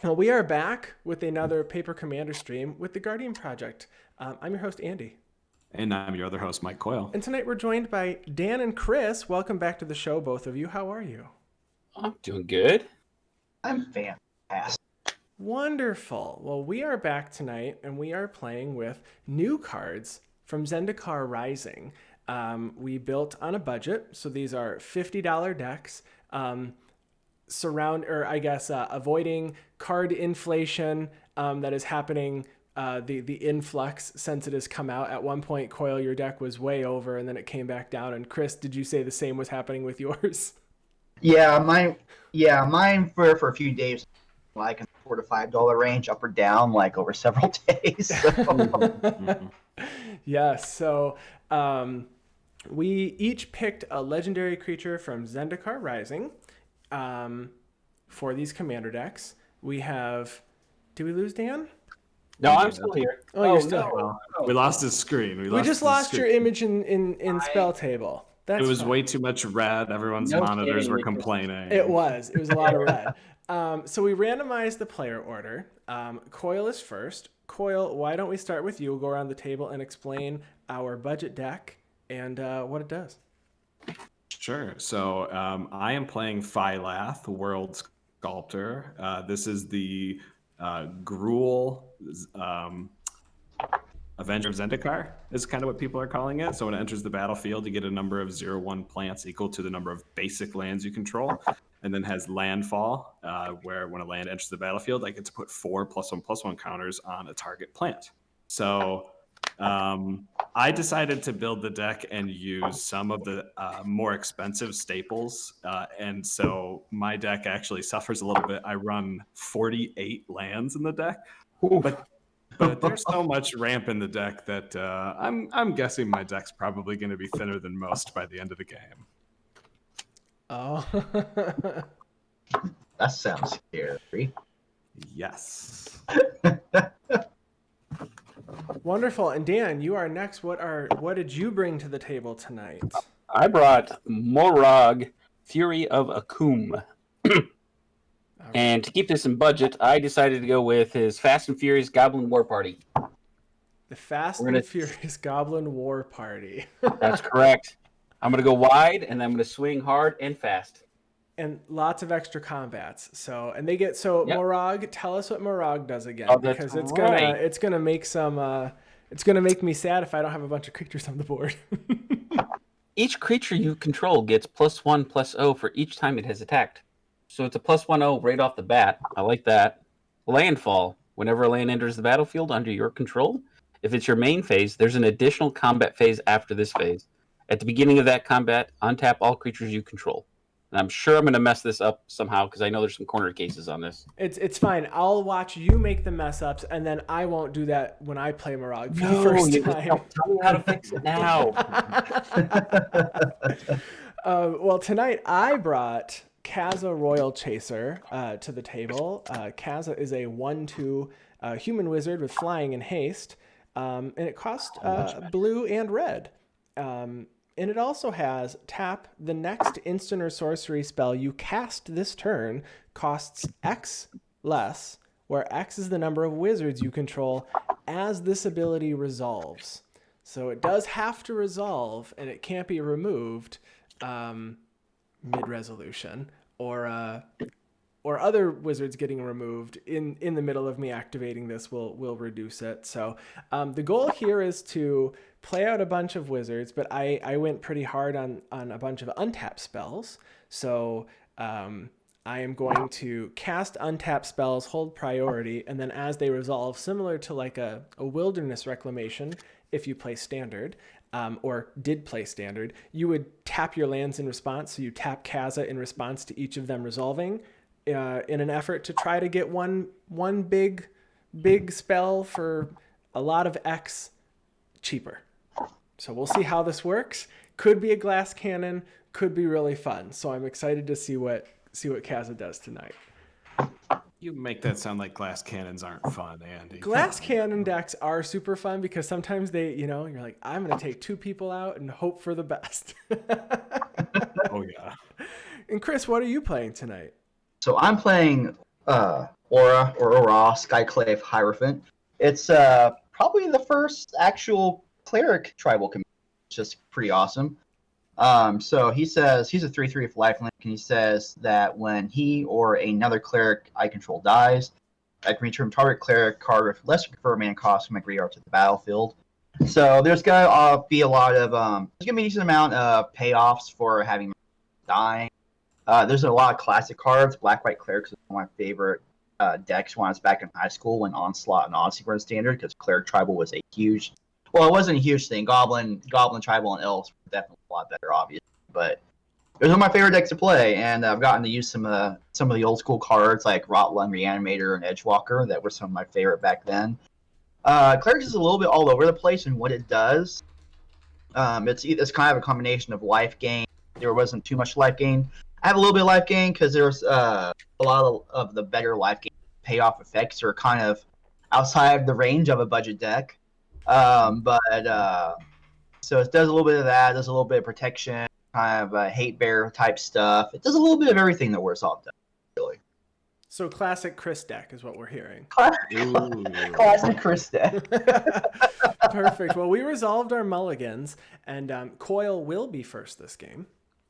Well, we are back with another Paper Commander stream with the Guardian Project. I'm your host, Andy. And I'm your other host, Mike Coyle. And tonight we're joined by Dan and Chris. Welcome back to the show, both of you. How are you? I'm doing good. I'm fantastic. Wonderful. Well, we are back tonight, and we are playing with new cards from Zendikar Rising. We built on a budget, so these are $50 decks. Avoiding card inflation that is happening, the influx since it has come out. At one point, Coil, your deck was way over, and then it came back down. And Chris, did you say the same was happening with yours? Yeah, mine for a few days, like in the $4 to $5 range, up or down, like over several days. So. Yes. So we each picked a legendary creature from Zendikar Rising. For these commander decks, we have. Did we lose Dan? No, I'm still here. Oh, you're still here. Well, we lost his screen. We just lost your image in spell table. That's it was fine. way too much red. Everyone's monitors were complaining. It was a lot of red. So we randomized the player order. Coil is first. Coil, why don't we start with you? We'll go around the table and explain our budget deck and what it does. Sure. So I am playing Phylath, World Sculptor. This is the Gruul Avenger of Zendikar is kind of what people are calling it. So when it enters the battlefield, you get a number of 0/1 plants equal to the number of basic lands you control, and then has landfall, where when a land enters the battlefield, I get to put 4 +1/+1 counters on a target plant. So I decided to build the deck and use some of the more expensive staples. And so my deck actually suffers a little bit. I run 48 lands in the deck, but there's so much ramp in the deck that I'm guessing my deck's probably going to be thinner than most by the end of the game. Oh. That sounds scary. Yes. Wonderful. And Dan, you are next. What did you bring to the table tonight? I brought Moraug, Fury of Akoum. And to keep this in budget, I decided to go with his Fast and Furious Goblin War Party. The Fast and Furious Goblin War Party. That's correct. I'm going to go wide, and I'm going to swing hard and fast. And lots of extra combats. So, and they get yep. Moraug. Tell us what Moraug does again, because it's gonna make it's gonna make me sad if I don't have a bunch of creatures on the board. Each creature you control gets +1/+0 for each time it has attacked. So it's a +1/0 right off the bat. I like that. Landfall. Whenever a land enters the battlefield under your control, if it's your main phase, there's an additional combat phase after this phase. At the beginning of that combat, untap all creatures you control. And I'm sure I'm going to mess this up somehow because I know there's some corner cases on this. It's fine. I'll watch you make the mess ups, and then I won't do that when I play Moraug for the first time. Tell me how to fix it now. Well, tonight I brought Kaza Royal Chaser to the table. Kaza is a 1/2 human wizard with flying and haste, and it costs blue and red. And it also has tap the next instant or sorcery spell you cast this turn costs X less, where X is the number of wizards you control as this ability resolves. So it does have to resolve, and it can't be removed mid-resolution or other wizards getting removed in the middle of me activating this will reduce it. So the goal here is to play out a bunch of wizards, but I went pretty hard on a bunch of untapped spells. So I am going to cast untapped spells, hold priority, and then as they resolve, similar to like a wilderness reclamation, if you play standard, or did play standard, you would tap your lands in response. So you tap Kaza in response to each of them resolving, in an effort to try to get one big spell for a lot of X cheaper. So we'll see how this works. Could be a glass cannon, could be really fun. So I'm excited to see what Kaza does tonight. You make that sound like glass cannons aren't fun, Andy. Glass cannon decks are super fun because sometimes you're like, I'm going to take 2 people out and hope for the best. Oh, yeah. And Chris, what are you playing tonight? So I'm playing Orah or Orah Skyclave Heirophant. It's probably the first actual cleric tribal commander. It's just pretty awesome. So he says he's a 3/3 with lifelink, and he says that when he or another cleric I control dies, I can return target cleric card with less preferred mana cost from my graveyard to the battlefield. So there's gonna be a lot of there's gonna be a decent amount of payoffs for having dying. There's a lot of classic cards. Black White Clerics is one of my favorite decks when I was back in high school when Onslaught and Odyssey were in standard, because Cleric Tribal was a huge. Well, it wasn't a huge thing. Goblin Tribal, and Elves were definitely a lot better, obviously. But it was one of my favorite decks to play, and I've gotten to use some of the old school cards like Rotwell, Reanimator, and Edgewalker that were some of my favorite back then. Clerics is a little bit all over the place in what it does. It's kind of a combination of life gain. There wasn't too much life gain. I have a little bit of life gain because there's a lot of the better life gain payoff effects are kind of outside the range of a budget deck. So it does a little bit of that, does a little bit of protection, kind of hate bear type stuff. It does a little bit of everything that Warsop does, really. So classic Chris deck is what we're hearing. Classic Chris deck. Perfect. Well, we resolved our mulligans, and Coil will be first this game.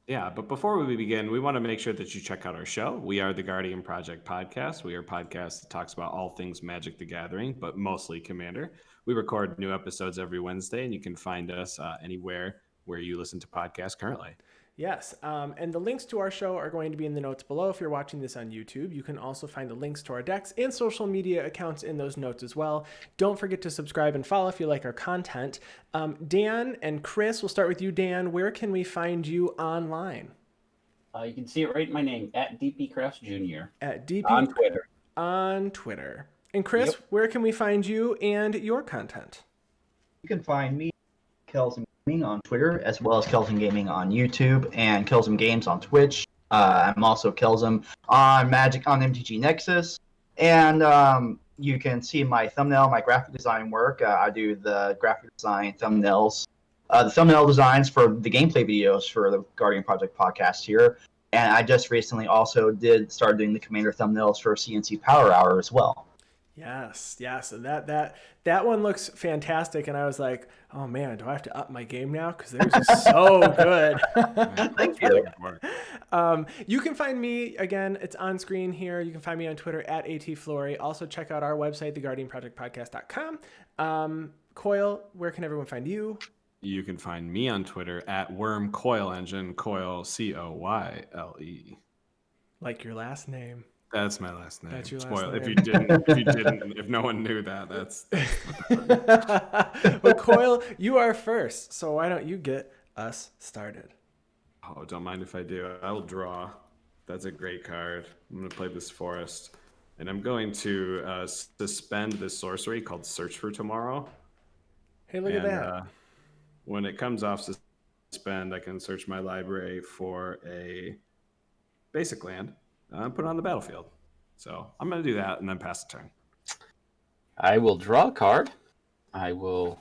Yeah, but before we begin, we want to make sure that you check out our show. We are the Guardian Project Podcast. We are a podcast that talks about all things Magic the Gathering, but mostly Commander. We record new episodes every Wednesday, and you can find us anywhere where you listen to podcasts currently. Yes, and the links to our show are going to be in the notes below if you're watching this on YouTube. You can also find the links to our decks and social media accounts in those notes as well. Don't forget to subscribe and follow if you like our content. Dan and Chris, we'll start with you, Dan. Where can we find you online? You can see it right in my name, at DPCrafts Jr. At DP on Twitter. On Twitter. And Chris, where can we find you and your content? You can find me, Kelson Gaming, on Twitter, as well as Kelson Gaming on YouTube, and Kelson Games on Twitch. I'm also Kelson on Magic on MTG Nexus. And you can see my thumbnail, my graphic design work. I do the graphic design thumbnails, the thumbnail designs for the gameplay videos for the Guardian Project podcast here. And I just recently also started doing the Commander thumbnails for CNC Power Hour as well. Yes. And that one looks fantastic. And I was like, oh man, do I have to up my game now? Because they're just so good. Thank you. You can find me, again, it's on screen here. You can find me on Twitter at ATFlory. Also check out our website, theguardianprojectpodcast.com. Coil, where can everyone find you? You can find me on Twitter at Worm Coil Engine, Coil Coyle. Like your last name. That's my last name. That's your last Spoil. name. If no one knew that, that's Well, Coil, you are first, so why don't you get us started? Oh, don't mind if I do. I will draw. That's a great card. I'm going to play this forest, and I'm going to suspend this sorcery called Search for Tomorrow. Hey, look at that. When it comes off suspend, I can search my library for a basic land. Put it on the battlefield. So I'm going to do that and then pass the turn. I will draw a card. I will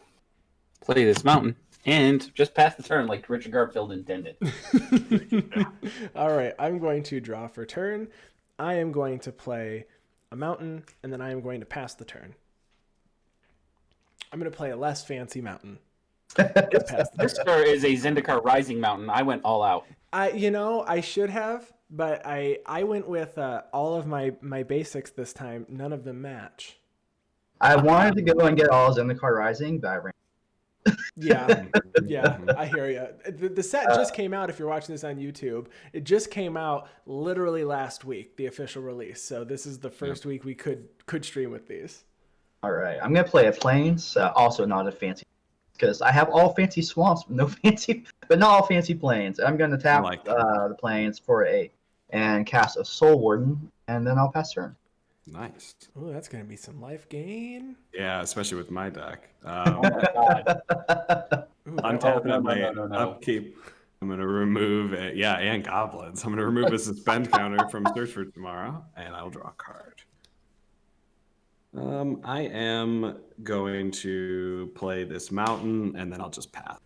play this mountain and just pass the turn like Richard Garfield intended. All right, I'm going to draw for turn. I am going to play a mountain, and then I am going to pass the turn. I'm going to play a less fancy mountain. This card is a Zendikar Rising Mountain. I went all out. I should have, but I went with all of my basics this time. None of them match. I wanted to go and get all Zendikar Rising, but I ran. Yeah, I hear you. The set just came out. If you're watching this on YouTube, it just came out literally last week, the official release. So this is the first week we could stream with these. All right, I'm gonna play a Plains, also not a fancy, because I have all fancy swamps, but not all fancy Plains. I'm gonna tap the Plains for and cast a Soul Warden, and then I'll pass turn. Nice. Oh, that's gonna be some life gain. Yeah, especially with my deck. Oh my god. Untapping my upkeep. I'm going to remove it. Yeah, and goblins. I'm going to remove a suspend counter from Search for Tomorrow, and I'll draw a card. I am going to play this mountain, and then I'll just pass.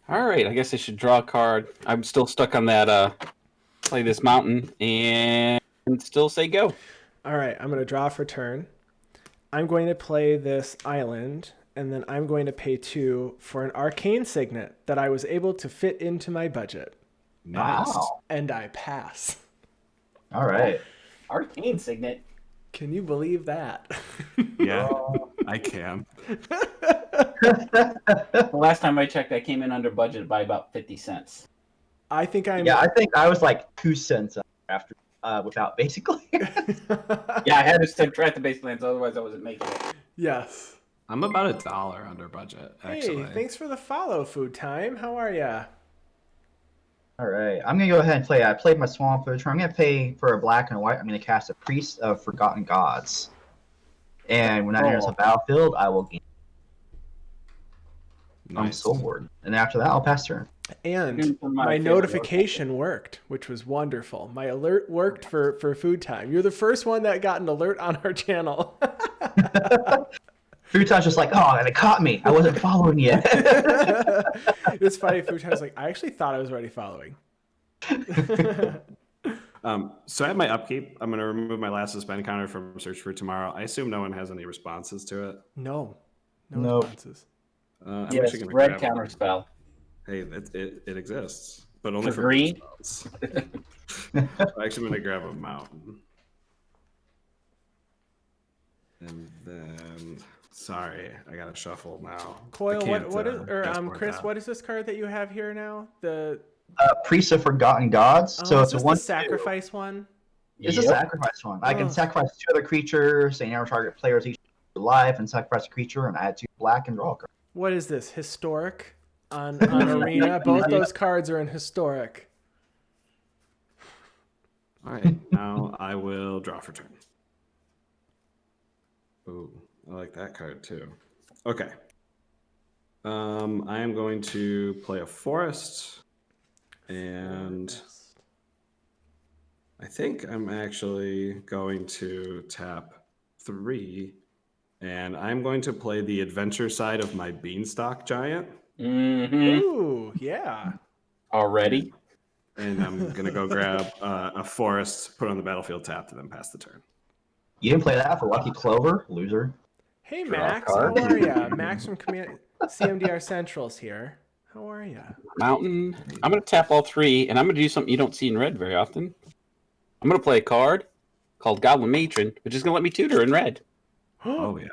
All right, I guess I should draw a card. I'm still stuck on that play this mountain and still say go. All right, I'm going to draw for turn. I'm going to play this island, and then I'm going to pay 2 for an arcane signet that I was able to fit into my budget. Nice. Wow. And I pass. All right. Arcane signet. Can you believe that? Yeah, I can. The last time I checked, I came in under budget by about 50 cents. I think I'm... Yeah, I think I was like 2 cents after without basically. Yeah, I had to subtract the base lands, otherwise I wasn't making it. Yes. I'm about $1 under budget, actually. Hey, thanks for the follow, Food Time. How are ya? All right, I'm gonna go ahead and play. I played my swamp for the turn. I'm gonna pay for a black and a white. I'm gonna cast a Priest of Forgotten Gods, and when that enters the battlefield, I will gain Nice. Soulward. And after that, I'll pass turn. And my notification worked, which was wonderful. My alert worked for Food Time. You're the first one that got an alert on our channel. Food Time's just like, oh, they caught me. I wasn't following yet. It's funny. Food Time's like, I actually thought I was already following. So at my upkeep, I'm going to remove my last suspend counter from Search for Tomorrow. I assume no one has any responses to it. No Nope. responses. I'm Yes, actually gonna red grab counter one. spell. Hey, it exists, but only For for green? spells. I'm actually going to grab a mountain. And then, sorry, I got to shuffle now. Coil, I can't, what is, or passport Chris, that. what is this card that you have here now? The Priest of Forgotten Gods. oh, So is it's a this 1/2. the sacrifice one? It's a sacrifice one. I can Oh. sacrifice 2 other creatures, say never target players each alive, and sacrifice a creature and add 2 black and draw a card. What is this? Historic on Arena? Both those cards are in Historic. All right, now I will draw for turn. Ooh, I like that card too. Okay. I am going to play a forest, and I think I'm actually going to tap 3, and I'm going to play the adventure side of my Beanstalk Giant. Mm-hmm. Ooh, yeah. Already? And I'm going to go grab a forest, put it on the battlefield, tapped, and then pass the turn. You didn't play that for Lucky Clover, loser. Hey, Draw a Max, how card. are ya? Max from CMDR Central's here. How are ya? Mountain. I'm going to tap all 3, and I'm going to do something you don't see in red very often. I'm going to play a card called Goblin Matron, which is going to let me tutor in red. Oh, yeah.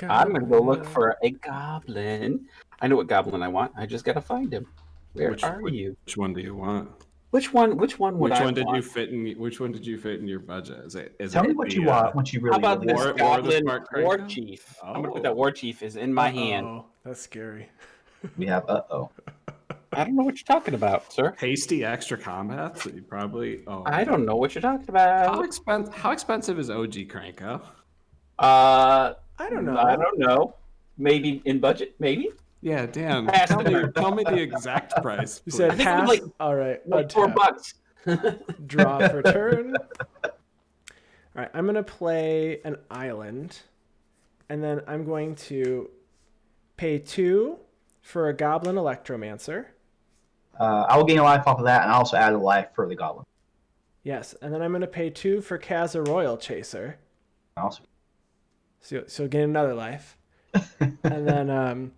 I'm going to go look for a goblin. I know what goblin I want. I just got to find him. Where are you? Which one do you want? Which one would Which I one did want? you fit in? Which one did you fit in your budget? Is Tell it me what the, you want, what you really How about really this want. goblin Smart war Kraken? chief? I'm Oh. going to put that war chief is in my hand. Oh, that's scary. We have uh-oh. I don't know what you're talking about, sir. Hasty extra combat that you probably. Oh, I don't know what you're talking How about. How expensive is OG Cranko? I don't know. I don't know. Maybe in budget, maybe. Yeah, Dan. Pass Tell the- me, tell me the exact price. You said please. think it pass. was like- All right. Like untap. $4. Draw for turn. All right. I'm going to play an island. And then I'm going to pay 2 for a Goblin Electromancer. I will gain a life off of that, and I also add a life for the goblin. Yes. And then I'm going to pay 2 for Kaza Royal Chaser. Also, So gain another life. And then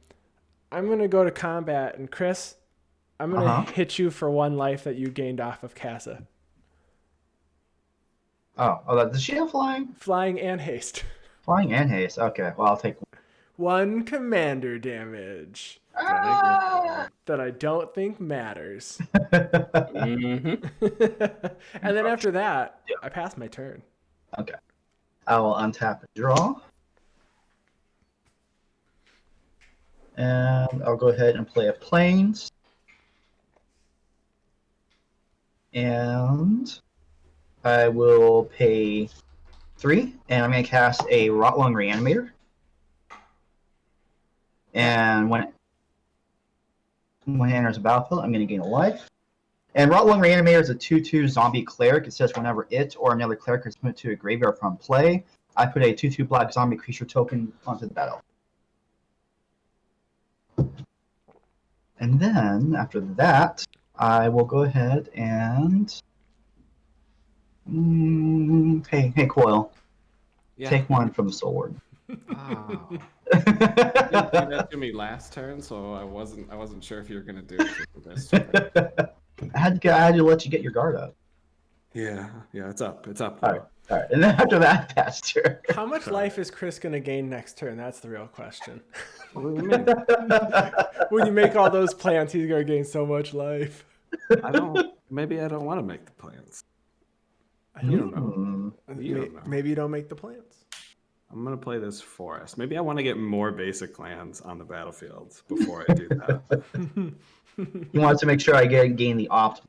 I'm going to go to combat. And Chris, I'm going to hit you for 1 life that you gained off of Kaza. does she have flying? Flying and haste. Flying and haste. Okay, well, I'll take 1 commander damage that I don't think matters. Mm-hmm. And then after that, I pass my turn. Okay. I will untap and draw. And I'll go ahead and play a Plains. And I will pay 3, and I'm going to cast a Rotlung Reanimator. And when it enters the battlefield, I'm going to gain a life. And Rotlung Reanimator is a 2/2 zombie cleric. It says whenever it or another cleric is put to a graveyard from play, I put a 2/2 black zombie creature token onto the battle. And then, after that, I will go ahead and Hey, Coil. Yeah. Take one from the Soul Ward. Oh. You didn't do that to me last turn, so I wasn't sure if you were gonna do it for this turn. I had to let you get your guard up. Yeah, it's up. It's up. All right. And then after that, pass turn. How much life is Chris going to gain next turn? That's the real question. What do you mean? When you make all those plants, he's going to gain so much life. Maybe I don't want to make the plans. You don't know. You don't know. Maybe you don't make the plants. I'm gonna play this forest. Maybe I want to get more basic lands on the battlefield before I do that. You want to make sure I gain the opt.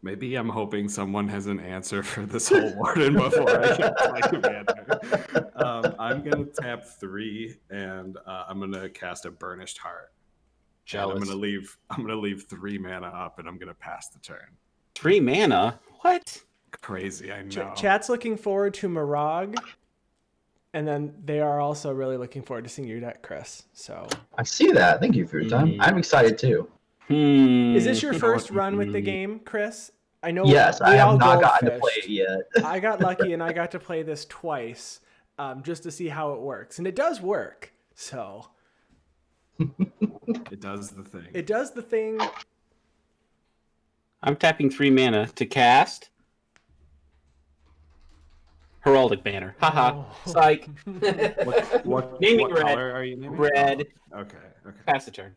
Maybe I'm hoping someone has an answer for this whole warden before I get my commander. I'm gonna tap 3 and I'm gonna cast a Burnished Heart. Jealous. I'm gonna leave 3 mana up and I'm gonna pass the turn. 3 mana? What? Crazy, I know. Chat's looking forward to Moraug, and then they are also really looking forward to seeing your deck, Chris. So I see that. Thank you for your time. I'm excited too. is this your first run with the game, Chris? I know. Yes, I have not gotten to goldfished. play it yet. I got lucky and I got to play this twice, just to see how it works, and it does work. So It does the thing. it does the thing. I'm tapping 3 mana to cast Heraldic Banner. Haha. Oh. Psych. What Naming red. color are you naming? Red. Oh, okay. Pass the turn.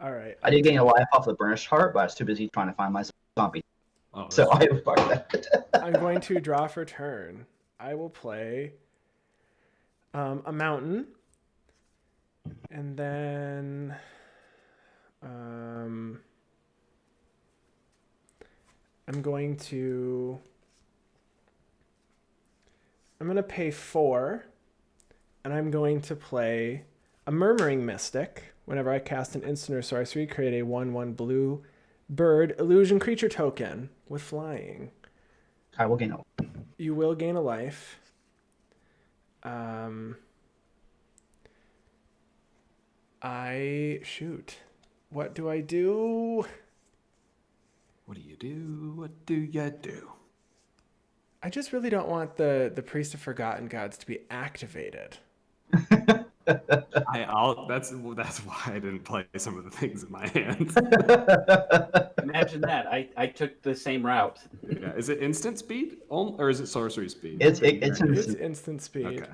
All right. I did gain a life off the Burnished Heart, but I was too busy trying to find my zombie. Oh, So I fucked that. I'm going to draw for turn. I will play a mountain, and then I'm going to pay 4, and I'm going to play a Murmuring Mystic. Whenever I cast an instant or sorcery, create a 1/1 blue bird illusion creature token with flying. I will gain a. You will gain a life. What do I do? What do you do? What do you do? I just really don't want the Priest of Forgotten Gods to be activated. That's why I didn't play some of the things in my hand. Imagine that. I took the same route. Yeah. Is it instant speed or is it sorcery speed? It's It's instant speed. Okay.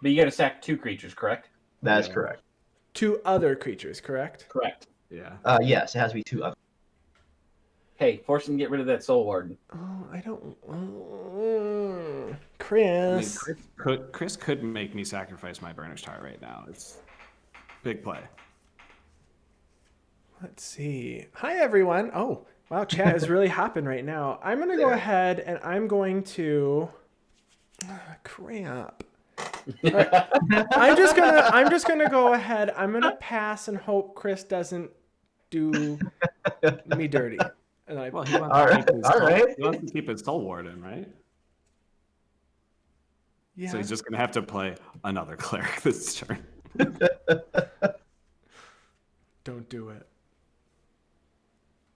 But you got to sack 2 creatures, correct? That is Yeah. correct. 2 other creatures, correct? Correct. Yeah. Yes, it has to be 2 other. Hey, force him to get rid of that Soul Warden. Oh, I don't. I mean, Chris. Chris could make me sacrifice my Burnished Heart right now. It's big play. Let's see. Hi, everyone. Oh, wow. Chat is really hopping right now. I'm going to go ahead and I'm going to. Crap. Right. I'm just gonna go ahead. I'm gonna pass and hope Chris doesn't do me dirty. And I, Well, he wants, All to, right, keep his all soul, right. he wants to keep his Soul Warden, right? yeah. So he's just going to have to play another cleric this turn. Don't do it.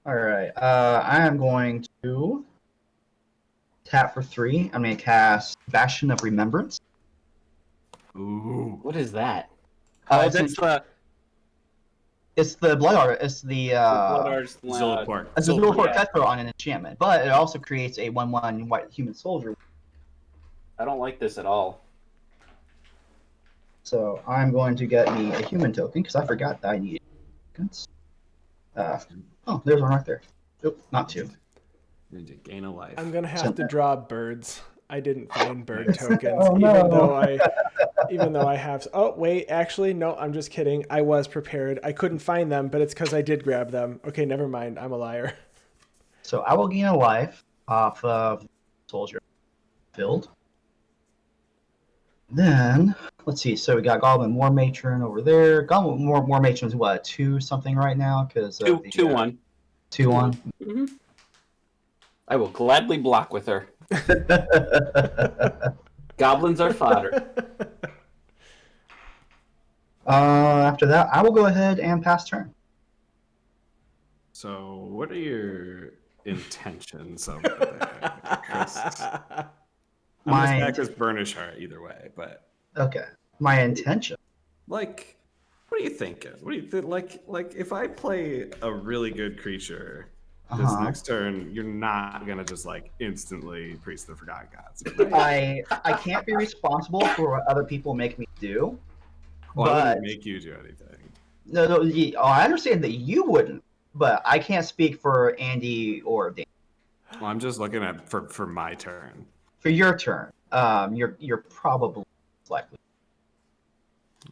All right. I am going to tap for 3. I'm going to cast Bastion of Remembrance. Ooh. What is that? It's the Blood Art. It's the Blood Art's Zilliport. it's a little Tether on an enchantment, but it also creates a 1/1 white human soldier. I don't like this at all. So I'm going to get me a human token because I forgot that I needed tokens. Oh, there's one right there. Nope, not 2. You need to gain a life. I'm gonna have to draw birds. I didn't find bird tokens, Oh, no. even though I have. Oh wait, actually no. I'm just kidding. I was prepared. I couldn't find them, but it's because I did grab them. Okay, never mind. I'm a liar. So I will gain a life off of soldier filled. Then let's see. So we got Goblin War Matron over there. Goblin War Matron's what 2 something right now because 2/1. 2/1. Mm-hmm. I will gladly block with her. Goblins are fodder. After that, I will go ahead and pass turn. So what are your intentions over there, Chris. I'm My gonna stack this Burnish Heart either way, but Okay. My intention. like, what are you thinking? What do you think? Like if I play a really good creature this next turn, you're not gonna just like instantly Priest of the Forgotten Gods. Right? I can't be responsible for what other people make me do. Well, I but wouldn't make you do anything. no, I understand that you wouldn't, but I can't speak for Andy or Dan. Well, I'm just looking at for my turn. For your turn, you're probably likely.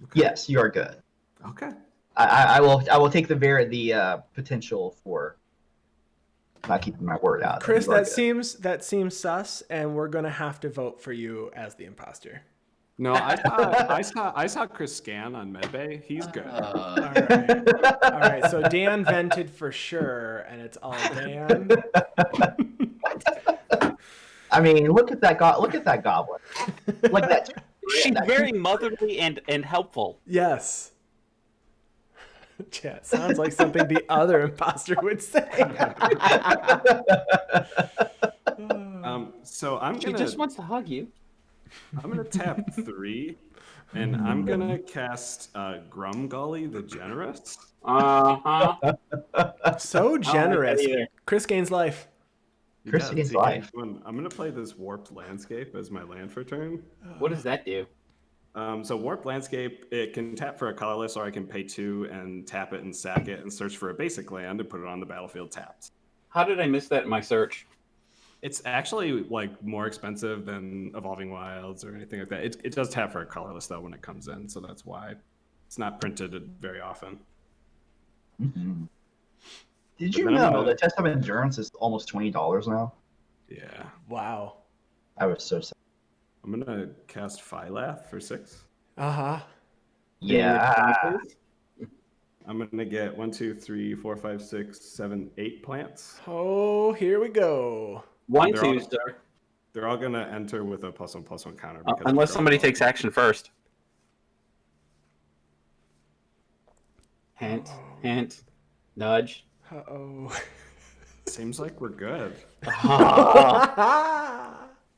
Okay. Yes, you are good. Okay. I will take the potential for not keeping my word out. Chris, You are that seems sus, and we're gonna have to vote for you as the imposter. No, I saw Chris scan on Medbay. He's good. All right. All right. So Dan vented for sure, and it's all Dan. I mean, look at that goblin. Like that. She's very motherly and helpful. Yes. Chat sounds like something the other imposter would say. So She just wants to hug you. I'm gonna tap 3, and I'm gonna cast Grumgully the Generous. So generous. Chris gains life. Chris gains life. I'm gonna play this Warped Landscape as my land for turn. What does that do? So Warped Landscape, it can tap for a colorless, or I can pay 2 and tap it and sack it and search for a basic land and put it on the battlefield tapped. How did I miss that in my search? It's actually like more expensive than Evolving Wilds or anything like that. It does tap for a colorless though when it comes in, so that's why it's not printed very often. Mm-hmm. Did you know the Test of Endurance is almost $20 now? Yeah. Wow. I was so sad. I'm gonna cast Phylath for 6. Uh-huh. Yeah. I'm gonna get 1, 2, 3, 4, 5, 6, 7, 8 plants. Oh, here we go. 1, They're 2, all- sir. They're all gonna enter with a +1/+1 counter. Unless somebody takes action first. Hint, hint, nudge. Uh-oh. Seems like we're good. Oh,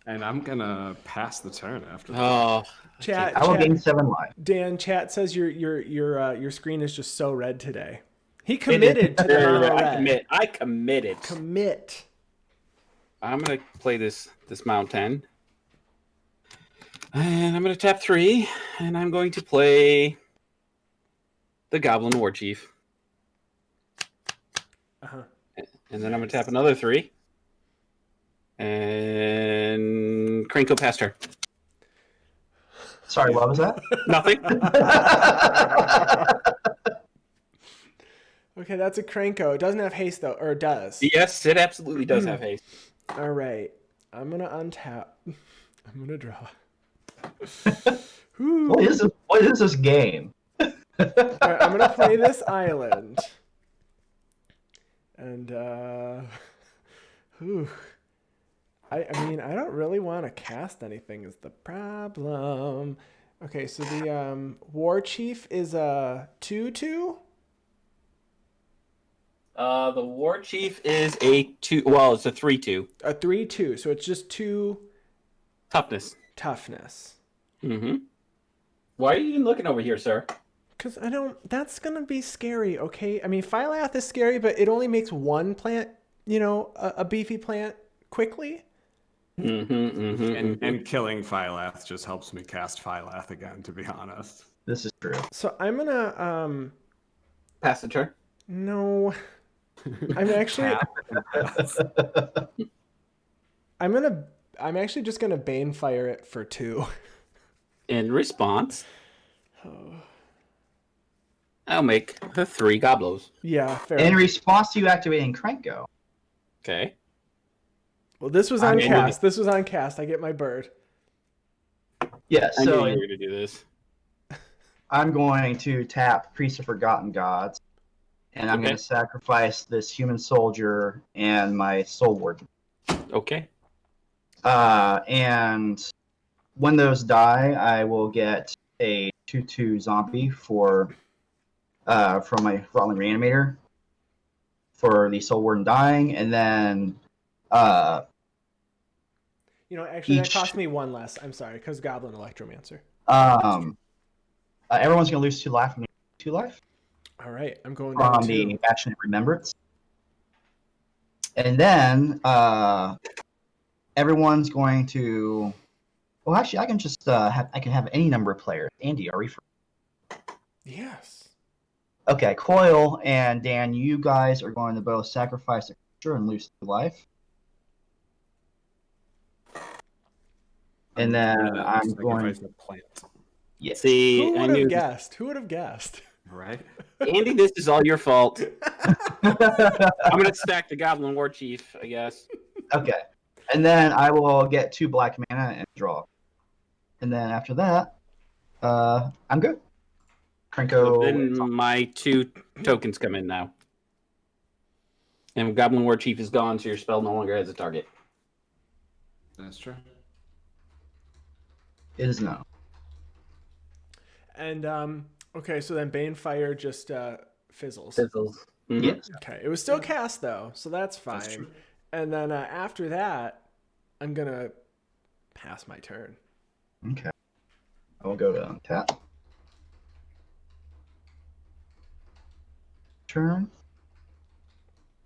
And I'm gonna pass the turn after that. oh. Chat, I will chat. gain 7 life. Dan, chat says your screen is just so red today. He committed to the mono red. I committed. Commit. I'm gonna play this mountain, and I'm gonna tap 3, and I'm going to play the Goblin War Chief, Uh-huh. and then I'm gonna tap another 3, and Cranko past her. Sorry, what was that? Nothing. Okay, that's a Cranko. It doesn't have haste though, or it does. Yes, it absolutely does have haste. All right. I'm gonna untap. I'm gonna draw. What is this game? All right, I'm gonna play this island. And I mean, I don't really want to cast anything is the problem. Okay, so the War Chief is a 2/2. The War Chief is a 2. Well, it's a 3/2. A 3/2. So it's just 2 Toughness. toughness. Mm-hmm. Why are you even looking over here, sir? Because I don't. That's gonna be scary. Okay. I mean, Phylath is scary, but it only makes one plant. You know, a beefy plant quickly. And killing Phylath just helps me cast Phylath again, to be honest. This is true. So I'm gonna Pass the turn. no. I'm actually. I'm actually just gonna Banefire it for 2. In response, I'll make the 3 Goblos. Yeah, fair. In response to you activating Cranko. Okay. Well, this was on cast. This was on cast. I get my bird. Yeah, I knew so you were going to do this. I'm going to tap Priest of Forgotten Gods, and I'm going to sacrifice this human soldier and my soul warden. Okay. And when those die, I will get a 2/2 zombie from my Rottling Reanimator. for the Soul Warden dying, and then Actually, that each cost me 1 less. I'm sorry, because Goblin Electromancer. everyone's gonna lose 2 life from 2 life All right, I'm going down from 2. the Passionate Remembrance, and then everyone's going to. Well, actually, I can just have any number of players. Andy, are we free? Yes. Okay, Coil and Dan, you guys are going to both sacrifice a creature and lose 2 life. And then I'm going sacrifice a plant. Yes. See, Who I would knew have guessed? Who would have guessed? Right? Andy, this is all your fault. I'm gonna stack the Goblin War Chief, I guess. Okay. And then I will get 2 black mana and draw. And then after that, I'm good. Krenko. Then my 2 tokens come in now. And Goblin War Chief is gone, so your spell no longer has a target. That's true. It is no. And okay, so then Banefire just fizzles. Fizzles. Mhm. Yes. Okay, it was still cast though, so that's fine. That's true. And then after that, I'm gonna pass my turn. Okay. I will go to tap. Turn.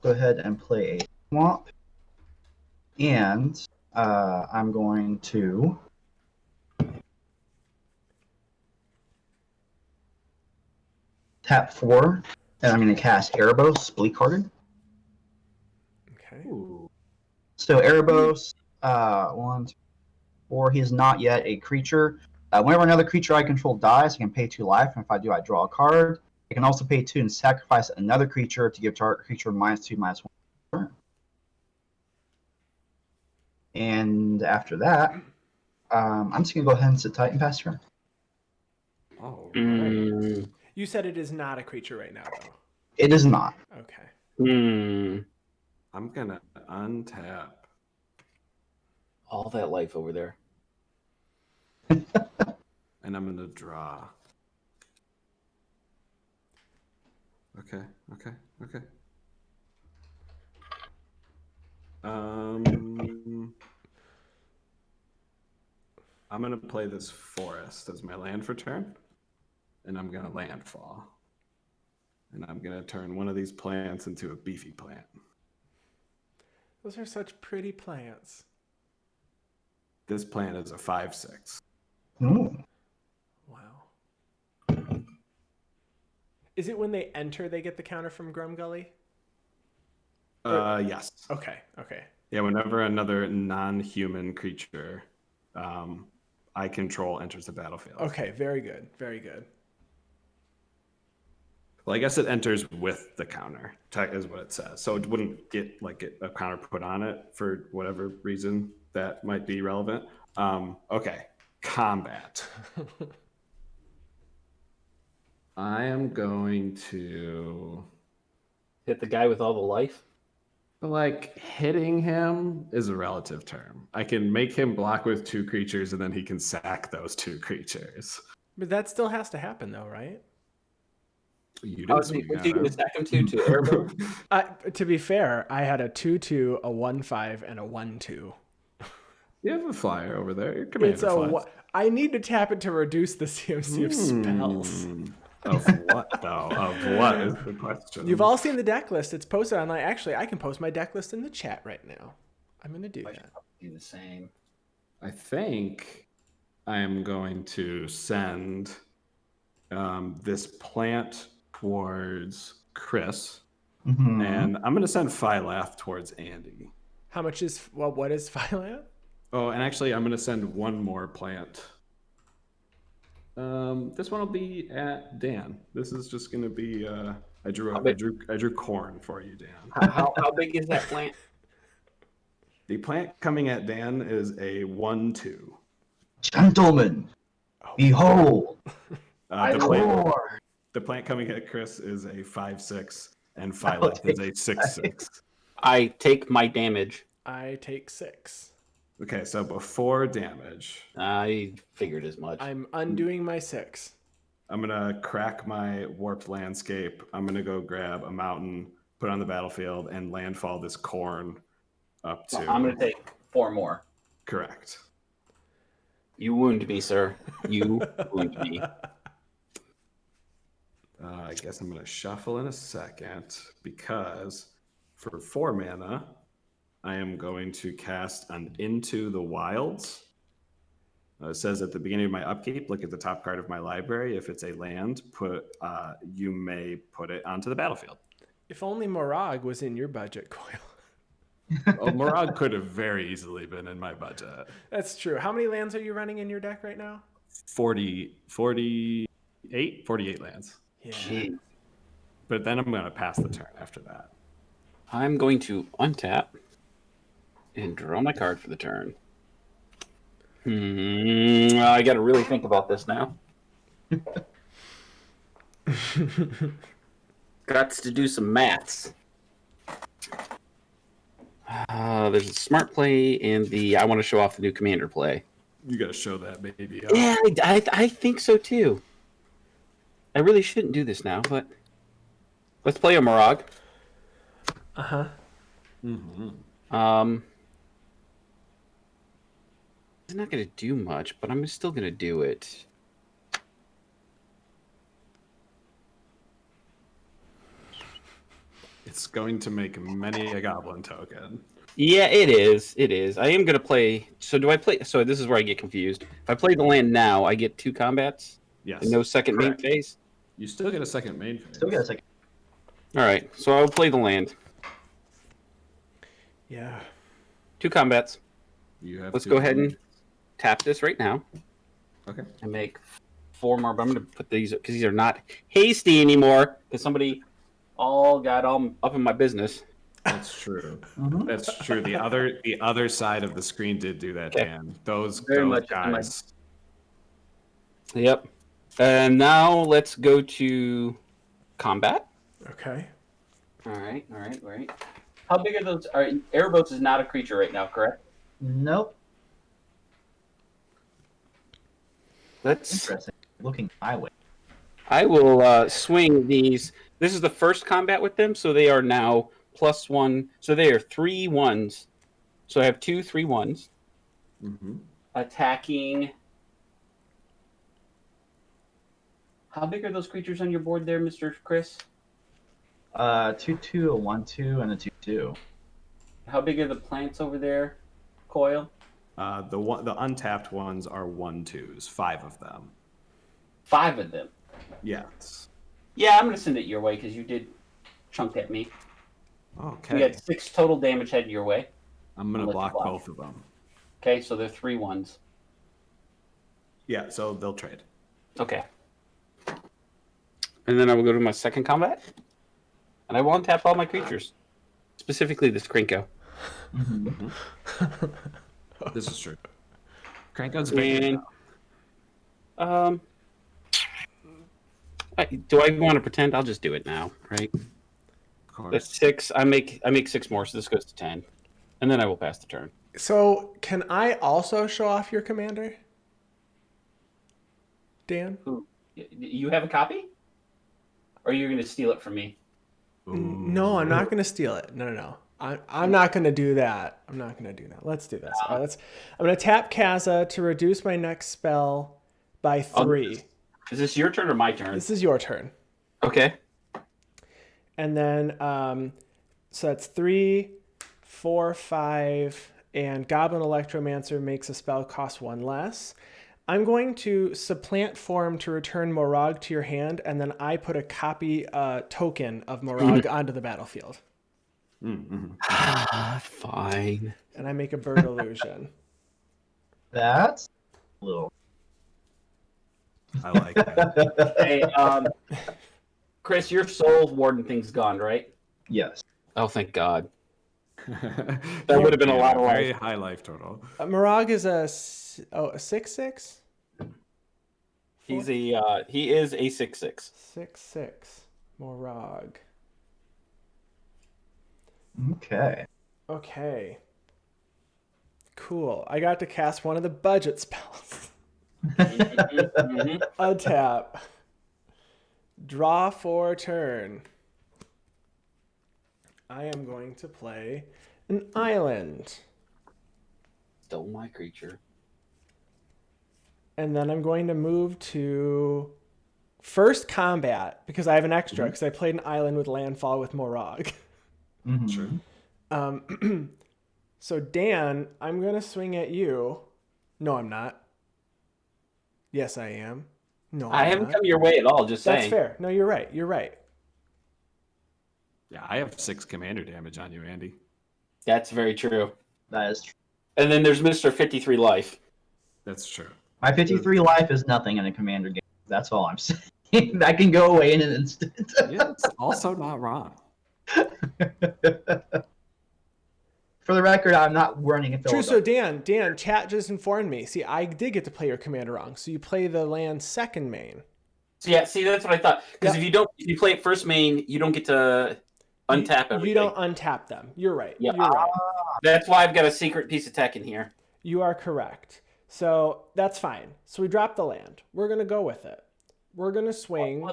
Go ahead and play a swamp. And I'm going to tap 4. And I'm going to cast Erebos, Bleak Hearted. Okay. Ooh. So Erebos, 1, 2, 4. He is not yet a creature. Whenever another creature I control dies, I can pay 2 life, and if I do, I draw a card. I can also pay 2 and sacrifice another creature to give target creature -2/-1 turn. And after that, I'm just gonna go ahead and sit tight and pass turn. All right. Mm. You said it is not a creature right now, though. It is not. Okay. Mm. I'm gonna untap. All that life over there. And I'm gonna draw. Okay. I'm gonna play this forest as my land for turn, and I'm gonna landfall, and I'm gonna turn one of these plants into a beefy plant. Those are such pretty plants. This plant is a 5/6. Ooh. Wow. Is it when they enter they get the counter from Grumgully? Yes. Okay. Yeah, whenever another non-human creature I control enters the battlefield. Okay, very good. Very good. Well, I guess it enters with the counter, is what it says. So it wouldn't get a counter put on it for whatever reason that might be relevant. Okay, combat. I am going to... Hit the guy with all the life? hitting him is a relative term. I can make him block with 2 creatures, and then he can sack those 2 creatures. But that still has to happen, though, right? You Oh, did so what's he going to stack him to Erebos? To be fair, I had a 2/2, a 1/5, and a 1/2. You have a flyer over there. Your commander It's a. flies. I need to tap it to reduce the CMC of spells. Of what, though? Of what is the question? You've all seen the deck list. It's posted online. Actually, I can post my deck list in the chat right now. I'm going to do that. Do the same. I think I am going to send this plant towards Chris, Mhm. and I'm going to send Phylath towards Andy. How much is... Well, what is Phylath? Oh, and actually, I'm going to send one more plant. This one will be at Dan. This is just going to be... I drew corn for you, Dan. How big is that plant? The plant coming at Dan is a 1/2. Gentlemen, behold, I The plant coming at Chris is a 5/6, and Phylath is a 6/6. I take my damage. I take 6. Okay, so before damage, I figured as much. I'm undoing my 6. I'm gonna crack my warped landscape. I'm gonna go grab a mountain, put on the battlefield, and landfall this corn up to. I'm going to take 4 more. Correct. You wound me, sir. You wound me. I guess I'm going to shuffle in a second because for 4 mana, I am going to cast an Into the Wilds. It says at the beginning of my upkeep, look at the top card of my library. If it's a land, you may put it onto the battlefield. If only Moraug was in your budget, Coil. Well, Moraug could have very easily been in my budget. That's true. How many lands are you running in your deck right now? 48 lands. Yeah. Jeez. But then I'm going to pass the turn after that. I'm going to untap and draw my card for the turn. I got to really think about this now. Got to do some maths. There's a smart play and the I want to show off the new commander play. You got to show that baby. Yeah, I think so too. I really shouldn't do this now, but let's play a Moraug. Uh-huh. It's not going to do much, but I'm still going to do it. It's going to make many a goblin token. Yeah, it is. It is. I am going to play. So do I play? So this is where I get confused. If I play the land now, I get 2 combats. Yes. And no second Correct. main phase. You still get a second main phase. Still got a second. All right. So I'll play the land. Yeah. 2 combats. You have Let's to- go ahead and tap this right now. Okay. And make 4 more. But I'm going to put these because these are not hasty anymore. Because somebody got all up in my business. That's true. Mhm. That's true. The other side of the screen did do that, Okay. Dan. Those Very much in my- guys. Yep. And now let's go to combat. Okay. All right. How big are those? Airboats is not a creature right now, correct? Nope. Let's. Interesting. Looking my way. I will swing these. This is the first combat with them, so they are now +1. So they are 3 1s. So I have 2 3 1s Mm-hmm. attacking. How big are those creatures on your board there, Mr. Chris? 2/2, a 1/2, and a 2/2. How big are the plants over there, Coil? The untapped ones are 1/2s, 5 of them. 5 of them. Yes. Yeah, I'm going to send it your way because you did chunk at me. Okay. We had 6 total damage headed your way. I'm gonna I'll let you block block. both of them. Okay, so they're 3 1s. Yeah, so they'll trade. Okay. And then I will go to my second combat. And I will untap all my creatures. Specifically this Krinko. This is true. Cranko's big. And do I want to pretend? I'll just do it now, right? Of course. That's 6. I make 6 more, so this goes to 10. And then I will pass the turn. So can I also show off your commander? Dan? Who? You have a copy? Or are you going to steal it from me? No, I'm not going to steal it. No. I'm not going to do that. I'm not going to do that. Let's do this. All right, I'm going to tap Kaza to reduce my next spell by 3. Is this your turn or my turn? This is your turn. Okay. And then, so that's 3, 4, 5, and Goblin Electromancer makes a spell cost 1 less. I'm going to supplant form to return Moraug to your hand, and then I put a copy token of Moraug onto the battlefield. Fine. And I make a bird illusion. That's a little. I like that. Hey, Chris, your soul warden thing's gone, right? Yes. Oh, thank God. That would have been a lot of very life. high life total. Moraug is a 6/6? He is a 6/6. 6/6. Moraug. Okay. Okay. Cool. I got to cast one of the budget spells. Untap. Draw for turn. I am going to play an island. Stole my creature. And then I'm going to move to first combat because I have an extra because I played an island with landfall with Moraug. Sure. So Dan, I'm going to swing at you. No, I'm not. Yes, I am. No, I I'm haven't not. come your way at all, just That's saying. fair. No, you're right. You're right. Yeah, I have 6 commander damage on you, Andy. That's very true. That is true. And then there's Mr. 53 Life. That's true. My 53 life is nothing in a commander game. That's all I'm saying. That can go away in an instant. Yeah, it's also not wrong. For the record, I'm not running it. True. So Dan, chat just informed me. See, I did get to play your commander wrong. So you play the land second main. So yeah, see, that's what I thought. Because if you play it first main, you don't get to untap everything. You don't untap them. You're right. Yeah. You're right. That's why I've got a secret piece of tech in here. You are correct. So that's fine. So we drop the land. We're gonna go with it. We're gonna swing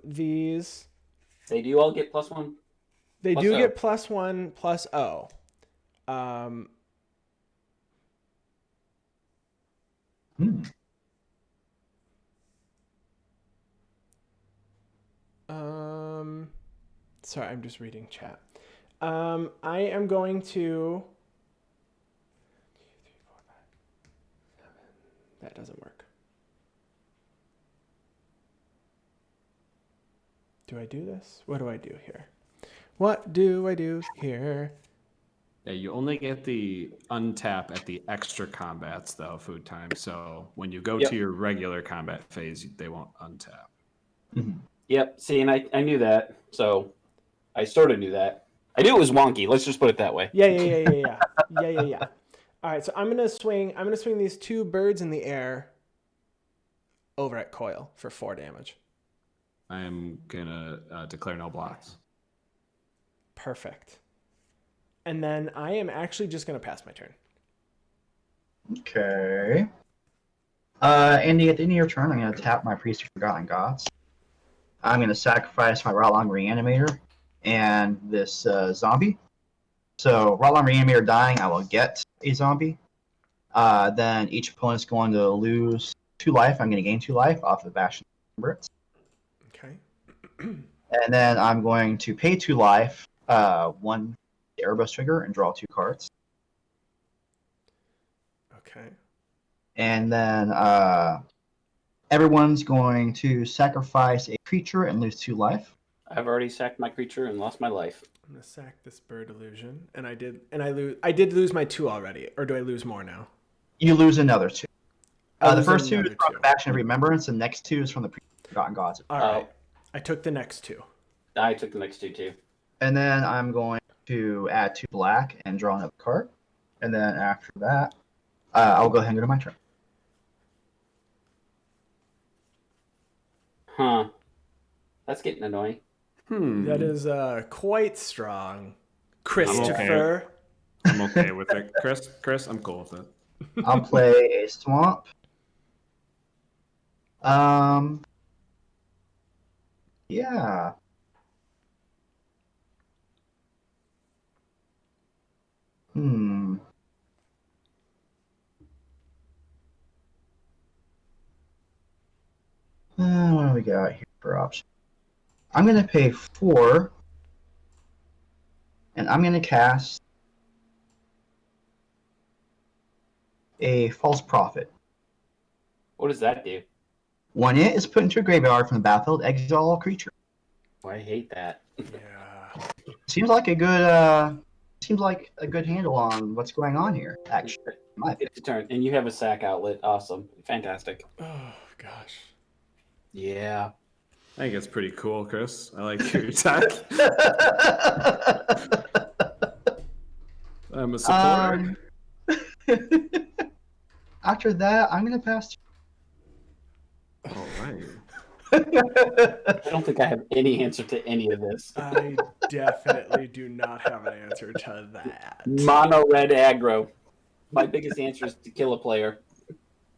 these. They do all get +1. They Plus do O. get +1 +0. Sorry, I'm just reading chat. I am going to. That doesn't work. Do I do this? What do I do here? What do I do here? Yeah, you only get the untap at the extra combats, though, food time. So when you go to your regular combat phase, they won't untap. Yep. See, and I knew that. So I sort of knew that. I knew it was wonky. Let's just put it that way. Yeah. All right, so I'm gonna swing these 2 birds in the air over at Coil for 4 damage. I am gonna declare no blocks. Perfect. And then I am actually just gonna pass my turn. Okay. Andy, at the end of your turn, I'm going to tap my Priest of Forgotten Gods. I'm going to sacrifice my Rotlong Reanimator and this zombie. So, Rotlong Reanimator dying, I will get a zombie. Then each opponent's going to lose 2 life. I'm going to gain 2 life off of Bastion Remembrance. Okay. And then I'm going to pay 2 life, 1 Erebus trigger, and draw 2 cards. Okay. And then everyone's going to sacrifice a creature and lose 2 life. I've already sacked my creature and lost my life. I'm gonna sack this bird illusion, and I did lose my 2 already, or do I lose more now? You lose another 2. I The lose first 2 is another from 2. Bastion of Remembrance, and the next 2 is from the Forgotten Gods. All right. I took the next 2. I took the next 2 too. And then I'm going to add 2 black and draw another card. And then after that, I'll go ahead and go to my turn. Huh. That's getting annoying. That is quite strong, Christopher. I'm okay with it. Chris, I'm cool with it. I'll play a swamp. Yeah. What do we got here for options? I'm going to pay 4, and I'm going to cast a False Prophet. What does that do? When it is put into a graveyard from the battlefield, exile all creature. Oh, I hate that. Yeah. Seems like a good handle on what's going on here. Actually, in my opinion. It's a turn, and you have a sack outlet. Awesome, fantastic. Oh gosh. Yeah. I think it's pretty cool, Chris. I like your tech. I'm a supporter. After that, I'm gonna pass. All right. I don't think I have any answer to any of this. I definitely do not have an answer to that. Mono red aggro. My biggest answer is to kill a player.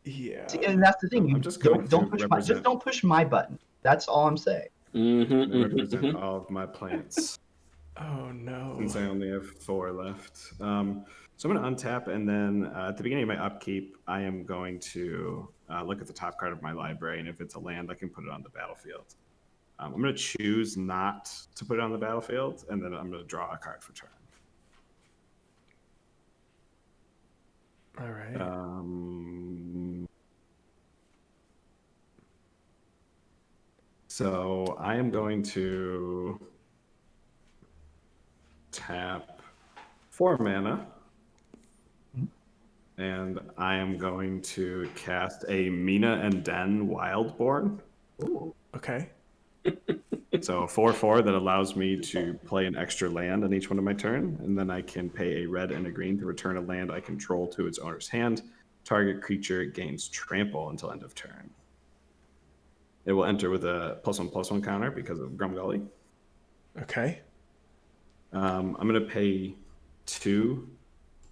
Yeah. See, and that's the thing. You I'm just going don't to push represent- don't push my button. That's all I'm saying. They represent all of my plants. Oh no. Since I only have 4 left. So I'm going to untap, and then at the beginning of my upkeep, I am going to look at the top card of my library, and if it's a land, I can put it on the battlefield. I'm going to choose not to put it on the battlefield, and then I'm going to draw a card for turn. All right. So I am going to tap 4 mana, and I am going to cast a Mina and Den Wildborn. Ooh. Okay. So 4/4 that allows me to play an extra land on each one of my turn, and then I can pay a red and a green to return a land I control to its owner's hand. Target creature gains trample until end of turn. It will enter with a +1/+1 counter because of Grumgully. Okay. I'm going to pay 2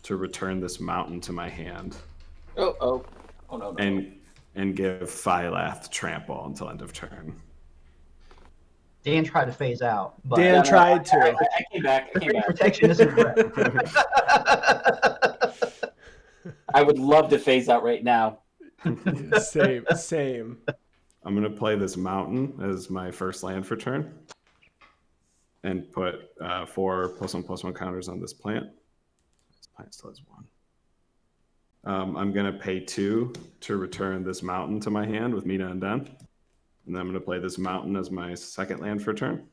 to return this mountain to my hand. Oh no. And give Phylath trample until end of turn. Dan tried to phase out, but Dan tried to. I came back. protection isn't correct. I would love to phase out right now. Same. I'm going to play this mountain as my first land for turn. And put 4 +1/+1 counters on this plant. This plant still has 1. I'm going to pay 2 to return this mountain to my hand with Mina and Den. And then I'm going to play this mountain as my second land for turn.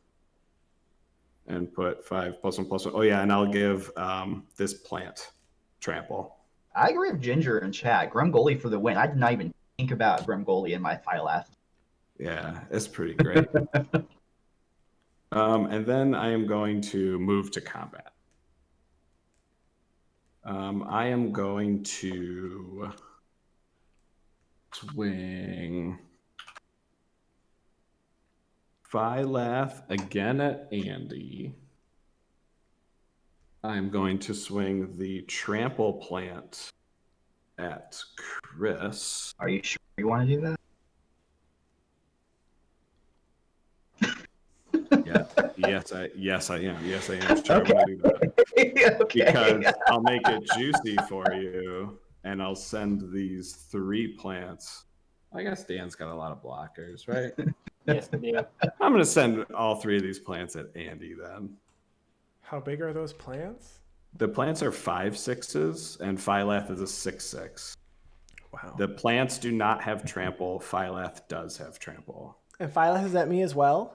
And put 5 +1/+1. Oh, yeah, and I'll give this plant trample. I agree with Ginger in chat. Grumgully for the win. I did not even think about Grumgully in my Phylath. Yeah, it's pretty great. And then I am going to move to combat. I am going to swing Phylath again at Andy. I'm going to swing the trample plant at Chris. Are you sure you want to do that? Yes, I am. Yes, I am sure I want to do that. Okay. Because I'll make it juicy for you, and I'll send these 3 plants. I guess Dan's got a lot of blockers, right? Yes, I do. I'm going to send all 3 of these plants at Andy then. How big are those plants? The plants are 5/6s, and Phylath is a 6/6. Wow. The plants do not have trample. Phylath does have trample. And Phylath is at me as well?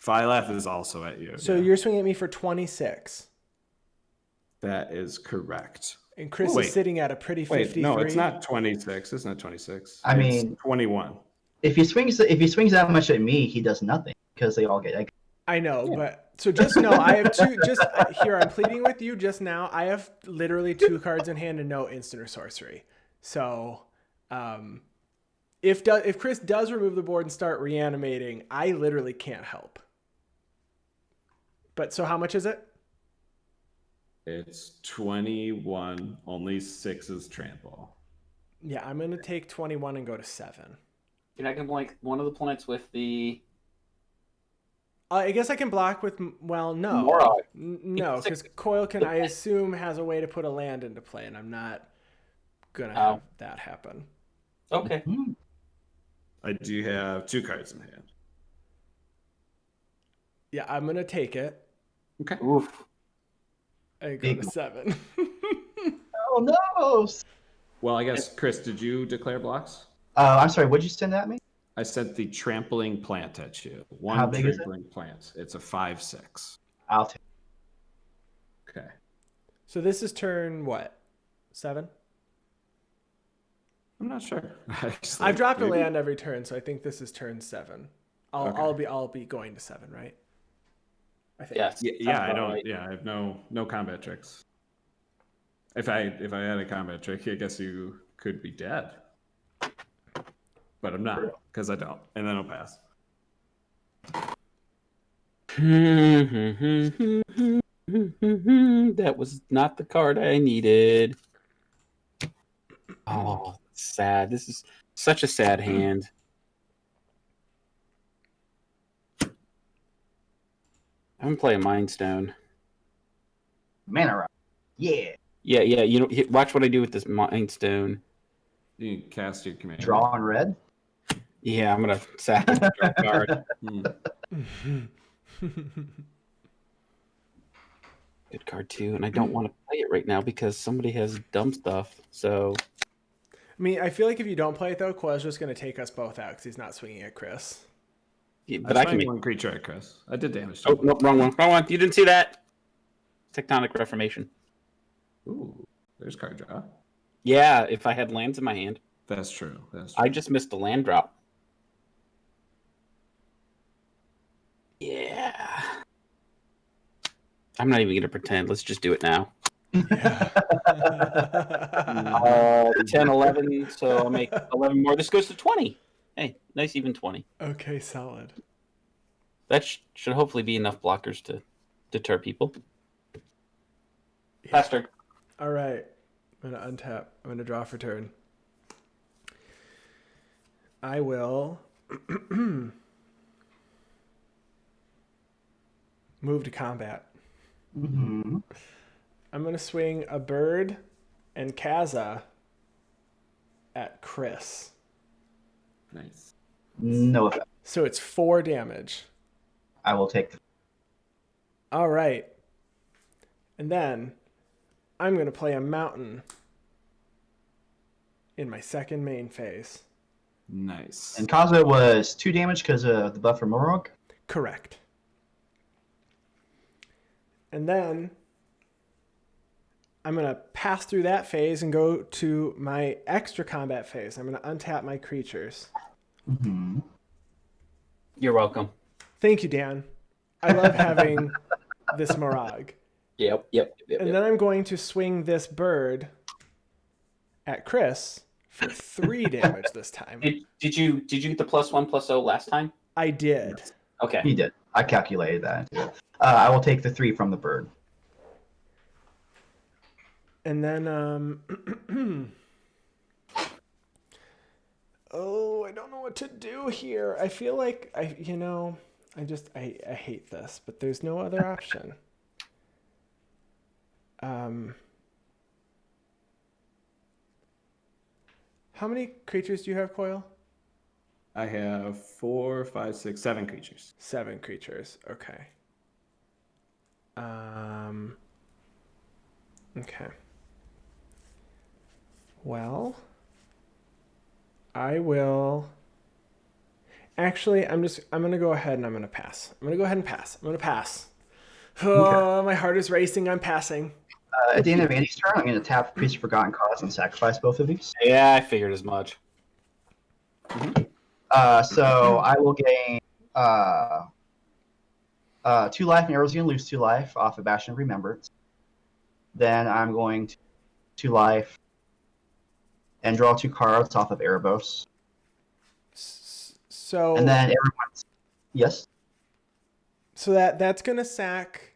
Phylath is also at you. So yeah. you're swinging at me for 26. That is correct. And Chris is sitting at a pretty 53. No, it's not 26. It's not 26. I It's mean, 21. If he swings that much at me, he does nothing because they all get. I know, but so just know I have 2. Just here, I'm pleading with you. Just now, I have literally 2 cards in hand and no instant or sorcery. So, if Chris does remove the board and start reanimating, I literally can't help. But so how much is it? It's 21. Only 6 trample. Yeah, I'm going to take 21 and go to 7. And I can blank one of the planets with the... I guess I can block with, well, no. Moraug. No, because Coil can, I assume, has a way to put a land into play, and I'm not going to have that happen. Okay. I do have 2 cards in hand. Yeah, I'm going to take it. Okay. Oof. And go to 7. Oh no! Well, I guess, Chris, did you declare blocks? I'm sorry. What'd you send at me? I sent the trampling plant at you. How big is it? trampling plant. It's a 5/6. I'll take. Okay. So this is turn what? 7? I'm not sure. Actually, I've dropped maybe. a land every turn, so I think this is turn 7. I'll be going to 7, right? I think. Yes. Yeah, I don't. Yeah, I have no combat tricks. If I had a combat trick, I guess you could be dead. But I'm not, because I don't. And then I'll pass. That was not the card I needed. Oh, sad. This is such a sad hand. I'm playing Mind Stone. Mana rock. Yeah. Yeah. You know, watch what I do with this Mind Stone. You cast your command. Draw on red. Yeah, I'm gonna sack it to draw a card. Good card too, and I don't want to play it right now because somebody has dumb stuff. So, I mean, I feel like if you don't play it though, Qua's just going to take us both out because he's not swinging at Chris. yeah, but I can make. one creature at Chris. I did damage. Oh no, wrong one. You didn't see that. Tectonic Reformation. Ooh, there's card draw. Yeah, if I had lands in my hand. That's true. I just missed a land drop. Yeah. I'm not even going to pretend. Let's just do it now. Yeah. 10, 11, so I'll make 11 more. This goes to 20. Hey, nice even 20. Okay, solid. That should hopefully be enough blockers to deter people. Yeah. Faster. All right. I'm going to untap. I'm going to draw for turn. I will move to combat. Mm-hmm. I'm going to swing a bird and Kaza at Chris. Nice. No effect. So it's 4 damage. I will take. All right. And then I'm going to play a mountain in my second main phase. Nice. And Kaza was 2 damage because of the buff from Moraug. Correct. And then I'm going to pass through that phase and go to my extra combat phase. I'm going to untap my creatures. Mm-hmm. You're welcome. Thank you, Dan. I love having this Moraug. Yep. And then I'm going to swing this bird at Chris for 3 damage this time. Did you get the +1/+0 last time? I did. Okay. He did. I calculated that. I will take the 3 from the bird. And then, oh, I don't know what to do here. I feel like I hate this, but there's no other option. How many creatures do you have, Coil? I have 4, 5, 6, 7 creatures. 7 creatures. Okay. Okay. Well, I will. Actually, I'm going to go ahead and I'm going to pass. I'm going to go ahead and pass. I'm going to pass. Oh, Okay. My heart is racing. I'm passing. At the end of Andy's turn, I'm going to tap Piece of Forgotten Cause and sacrifice both of these. Yeah, I figured as much. So I will gain 2 life, and Arrow's going to lose 2 life off of Bastion of Remembrance. Then I'm going to 2 life and draw 2 cards off of Erebos. So And then everyone's... Yes? So that's going to sack.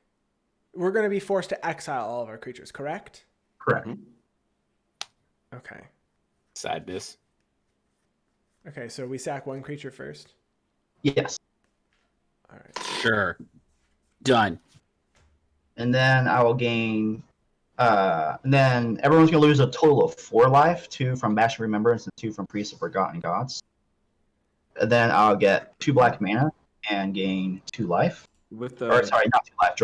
We're going to be forced to exile all of our creatures, correct? Correct. Okay. Sadness. Okay, so we sack 1 creature first. Yes. All right. Sure. Done. And then I will gain... and then everyone's going to lose a total of 4 life, 2 from Bastion of Remembrance and 2 from Priest of Forgotten Gods. And then I'll get 2 black mana and gain 2 life. With the Or sorry, not 2 life.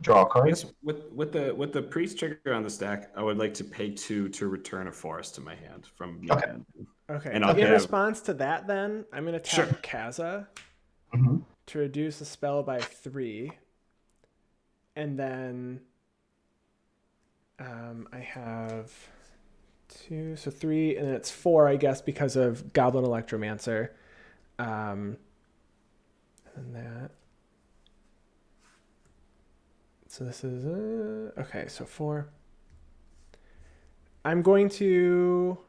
Draw a card. Yes, with the priest trigger on the stack, I would like to pay 2 to return a forest to my hand from your Okay. hand. Okay. And I'll In get- response to that, then I'm going to tap Sure. Kaza Mm-hmm. to reduce the spell by 3, and then I have 2, so 3, and then it's 4, I guess, because of Goblin Electromancer. And that. So this is okay. So 4. I'm going to.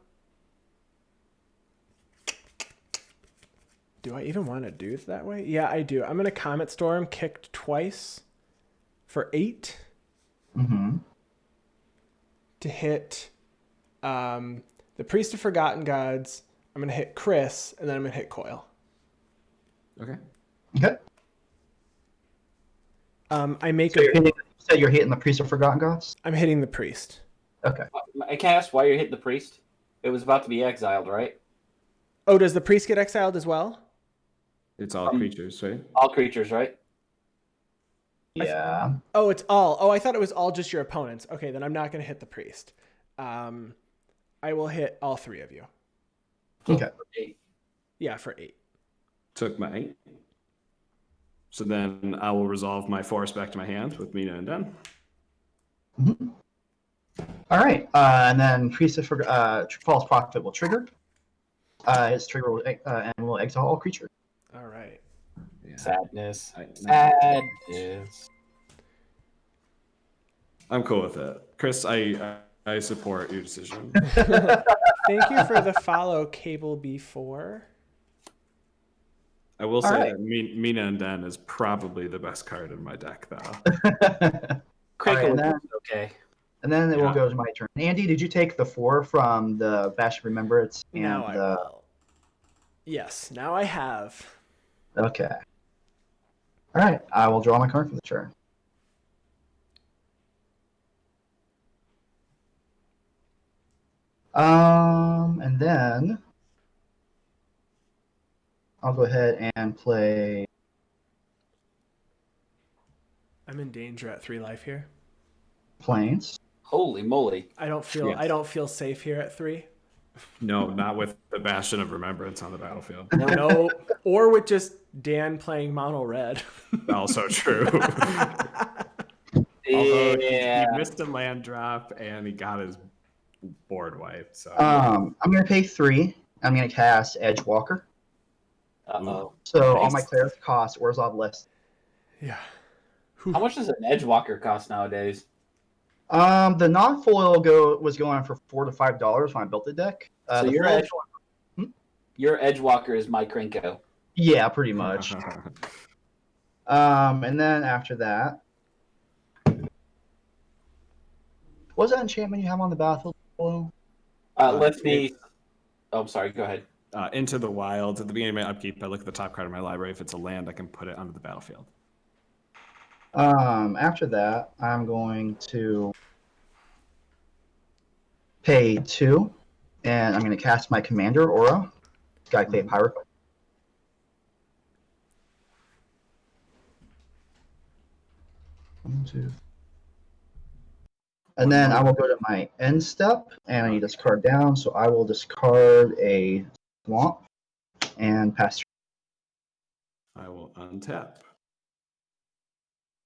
Do I even want to do it that way? Yeah, I do. I'm going to Comet Storm, kicked twice for 8 Mm-hmm. to hit the Priest of Forgotten Gods. I'm going to hit Chris, and then I'm going to hit Coil. Okay. Okay. I make So you said you're hitting the Priest of Forgotten Gods? I'm hitting the priest. Okay. I can't ask why you're hitting the priest. It was about to be exiled, right? Oh, does the priest get exiled as well? It's all creatures, right? All creatures, right? Yeah. Oh, it's all. Oh, I thought it was all just your opponents. Okay, then I'm not going to hit the priest. I will hit all 3 of you. Okay. Yeah, for 8. Took my 8. So then I will resolve my force back to my hand with Mina and Den. Mhm. All right. And then Priest of False Prophet will trigger. His trigger will, and will exile all creatures. All right. Yeah. Sadness. I- Sadness. I'm cool with it. Chris, I support your decision. Thank you for the follow, Cable B4. I will say right. that Mina and Den is probably the best card in my deck, though. Kraken and then- was okay. And then it will Yeah. go to my turn. Andy, did you take the 4 from the Bash of Remembrance? And Now I will. Yes, now I have. Okay. All right. I will draw my card for the turn. And then I'll go ahead and play I'm in danger at 3 life here. Plains. Holy moly. I don't feel safe here at 3. No, not with the Bastion of Remembrance on the battlefield. No, or with just Dan playing mono red. Also true. Although he missed a land drop and he got his board wiped. So I'm going to pay 3. I'm going to cast Edgewalker. Uh-oh. So all Nice. my clerics cost Orzhov less. Yeah. How much does an Edgewalker cost nowadays? The non-foil was going for $4 to $5 when I built the deck. So The your foil- your Edgewalker is my Krenko. Yeah, pretty much. And then after that, what's that enchantment you have on the battlefield? Let me... Oh, I'm sorry. Go ahead. Into the Wild. At the beginning of my upkeep, I look at the top card of my library. If it's a land, I can put it onto the battlefield. After that, I'm going to pay 2, and I'm going to cast my commander, Orah, Skyclave Heirophant. One, 2. And then I will go to my end step, and I need this card down, so I will discard a swamp and pass. I will untap.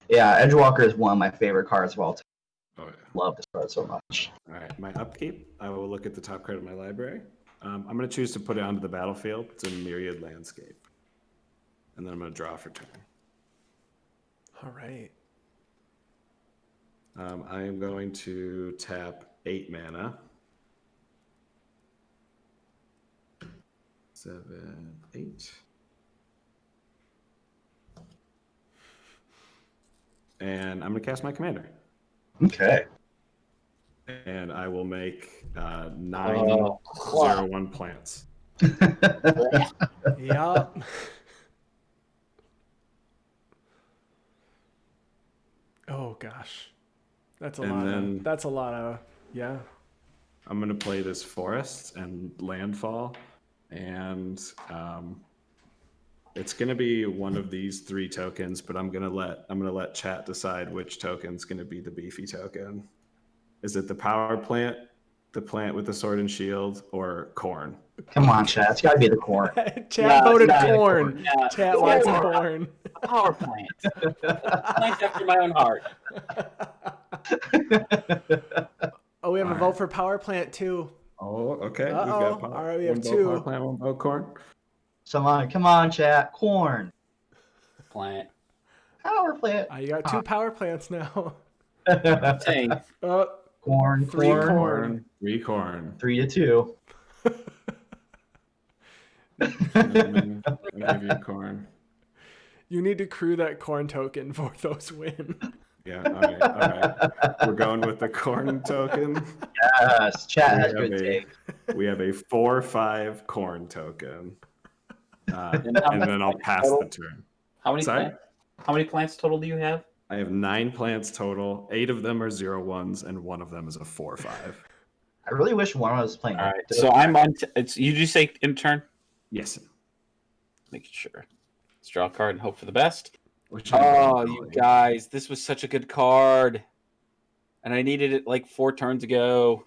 Yeah, Edgewalker is one of my favorite cards of all time. Oh, yeah. Love this card so much. All right, my upkeep, I will look at the top card of my library. I'm going to choose to put it onto the battlefield. It's a Myriad Landscape. And then I'm going to draw for turn. All right. I am going to tap 8 mana. 7, 8. And I'm going to cast my commander. Okay. And I will make 9 Oh, 0/1 plants. Yeah. Oh gosh. That's a And lot. then- That's a lot of yeah. I'm going to play this forest and landfall. And it's going to be one of these 3 tokens, but I'm going to let chat decide which token's going to be the beefy token. Is it the power plant, the plant with the sword and shield, or corn? Come on, chat. It's got to be the corn. Chat voted it's not corn. Yeah, Chat it's wants corn. corn. A power plant. Plant after my own heart. Oh, we have a All vote right. for power plant too. Oh, okay. We've Uh-oh. got All right, we have one vote 2. power plant, one vote corn. Come on, chat. Corn. Plant. Power plant. You got 2 power plants now. Saying. Corn, 3 corn. corn. 3 corn. 3 to 2. I'll give you corn. You need to crew that corn token for those win. Yeah, all right. We're going with the corn token. Yes, chat We has have good a- take. We have a 4/5 corn token. And how And much then I'll plants pass total? the turn. How many Sorry? plants? How many plants total do you have? I have 9 plants total. 8 of them are 0/1s, and 1 of them is a 4/5. I really wish one was playing. All right. So I'm on. It's you. Just say in turn. Yes. Making sure. Let's draw a card and hope for the best. Which Oh, you guys, this was such a good card, and I needed it like 4 turns ago.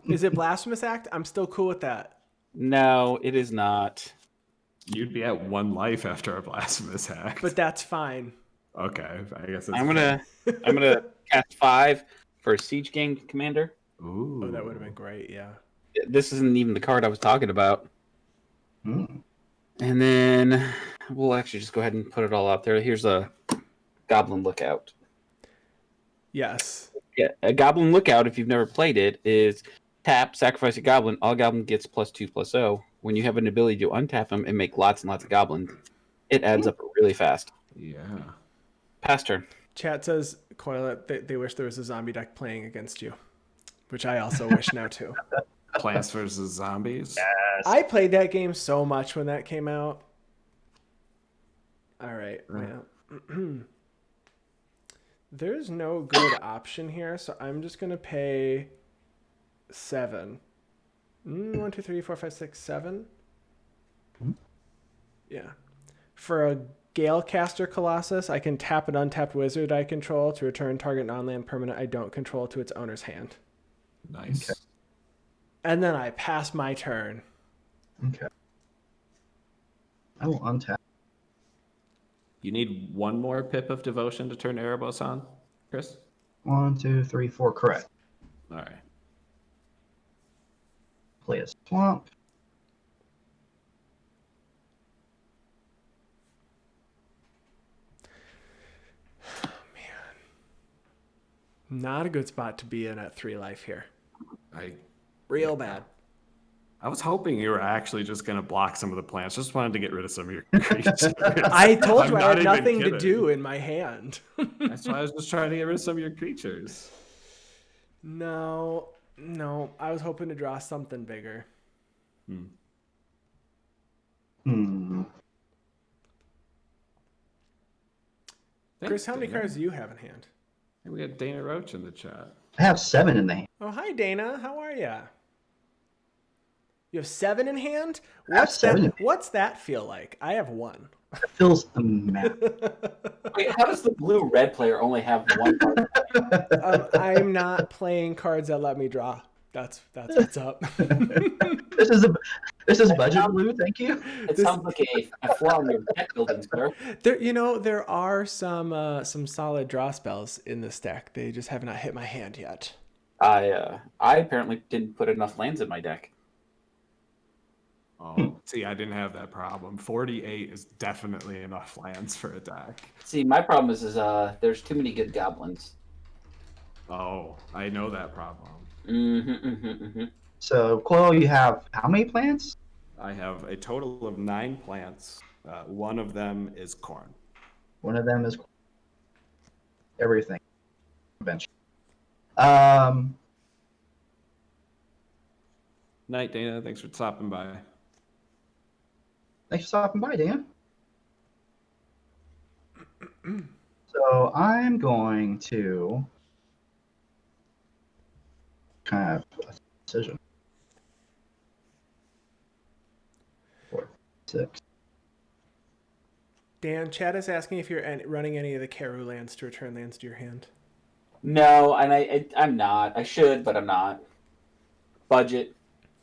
Is it Blasphemous Act? I'm still cool with that. No, it is not. You'd be at 1 life after a blasphemous act. But that's fine. Okay, I guess that's I'm gonna cast 5 for a Siege Gang Commander. Ooh. Oh, that would have been great. Yeah. This isn't even the card I was talking about. Hmm. And then we'll actually just go ahead and put it all out there. Here's a Goblin Lookout. Yes. Yeah, a Goblin Lookout, if you've never played it, is tap, sacrifice a goblin. All goblin gets +2/+0. When you have an ability to untap them and make lots and lots of goblins, it adds up really fast. Yeah. Pass turn. Chat says, Coil, they wish there was a zombie deck playing against you, which I also wish now too. Plants versus Zombies. I played that game so much when that came out. All right. Well, there's no good option here, so I'm just going to pay 7. 1, 2, 3, 4, 5, 6, 7. Yeah. For a Galecaster Colossus, I can tap an untapped wizard I control to return target non-land permanent I don't control to its owner's hand. Nice. Okay. And then I pass my turn. Okay. I will untap. You need 1 more pip of devotion to turn Erebos on, Chris? 1, 2, 3, 4. Correct. All right. Play a swamp. Not a good spot to be in at 3 life here. I Real bad. was hoping you were actually just going to block some of the plants. Just wanted to get rid of some of your creatures. I told you I'm I not had even nothing to kidding. do in my hand. That's why I was just trying to get rid of some of your creatures. No, I was hoping to draw something bigger. Chris, how many cards do you have in hand? We got Dana Roach in the chat. I have 7 in the hand. Oh, hi, Dana. How are ya? You have 7 in hand? I have 7 in hand. What's that feel like? I have 1. It feels a map. Wait, how does the blue-red player only have 1 card? I'm not playing cards that let me draw. That's what's up. This is budget blue. Thank you. It sounds like a flaw in your deck building, sir. There are some solid draw spells in this deck. They just have not hit my hand yet. I apparently didn't put enough lands in my deck. Oh, see, I didn't have that problem. 48 is definitely enough lands for a deck. See, my problem is there's too many good goblins. Oh, I know that problem. So, Coil, you have how many plants? I have a total of 9 plants. 1 of them is corn. One of them is everything. Eventually. Night, Dana. Thanks for stopping by. Thanks for stopping by, Dan. So I'm going to kind of a decision. 4, 6. Dan, Chad is asking if you're running any of the Karu lands to return lands to your hand. No, and I'm not. I should, but I'm not. Budget.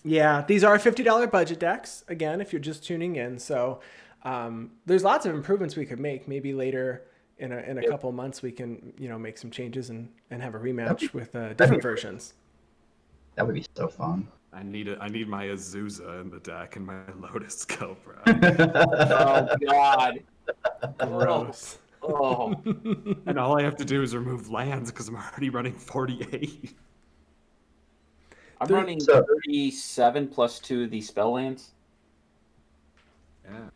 Yeah, these are $50 budget decks, again, if you're just tuning in. So there's lots of improvements we could make. Maybe later in a couple of months we can make some changes and have a rematch with different versions. That would be so fun. I need my Azusa in the deck and my Lotus Cobra. Oh, God. Gross. Oh. And all I have to do is remove lands because I'm already running 48. I'm running 37 plus 2 of these spell lands. Yeah.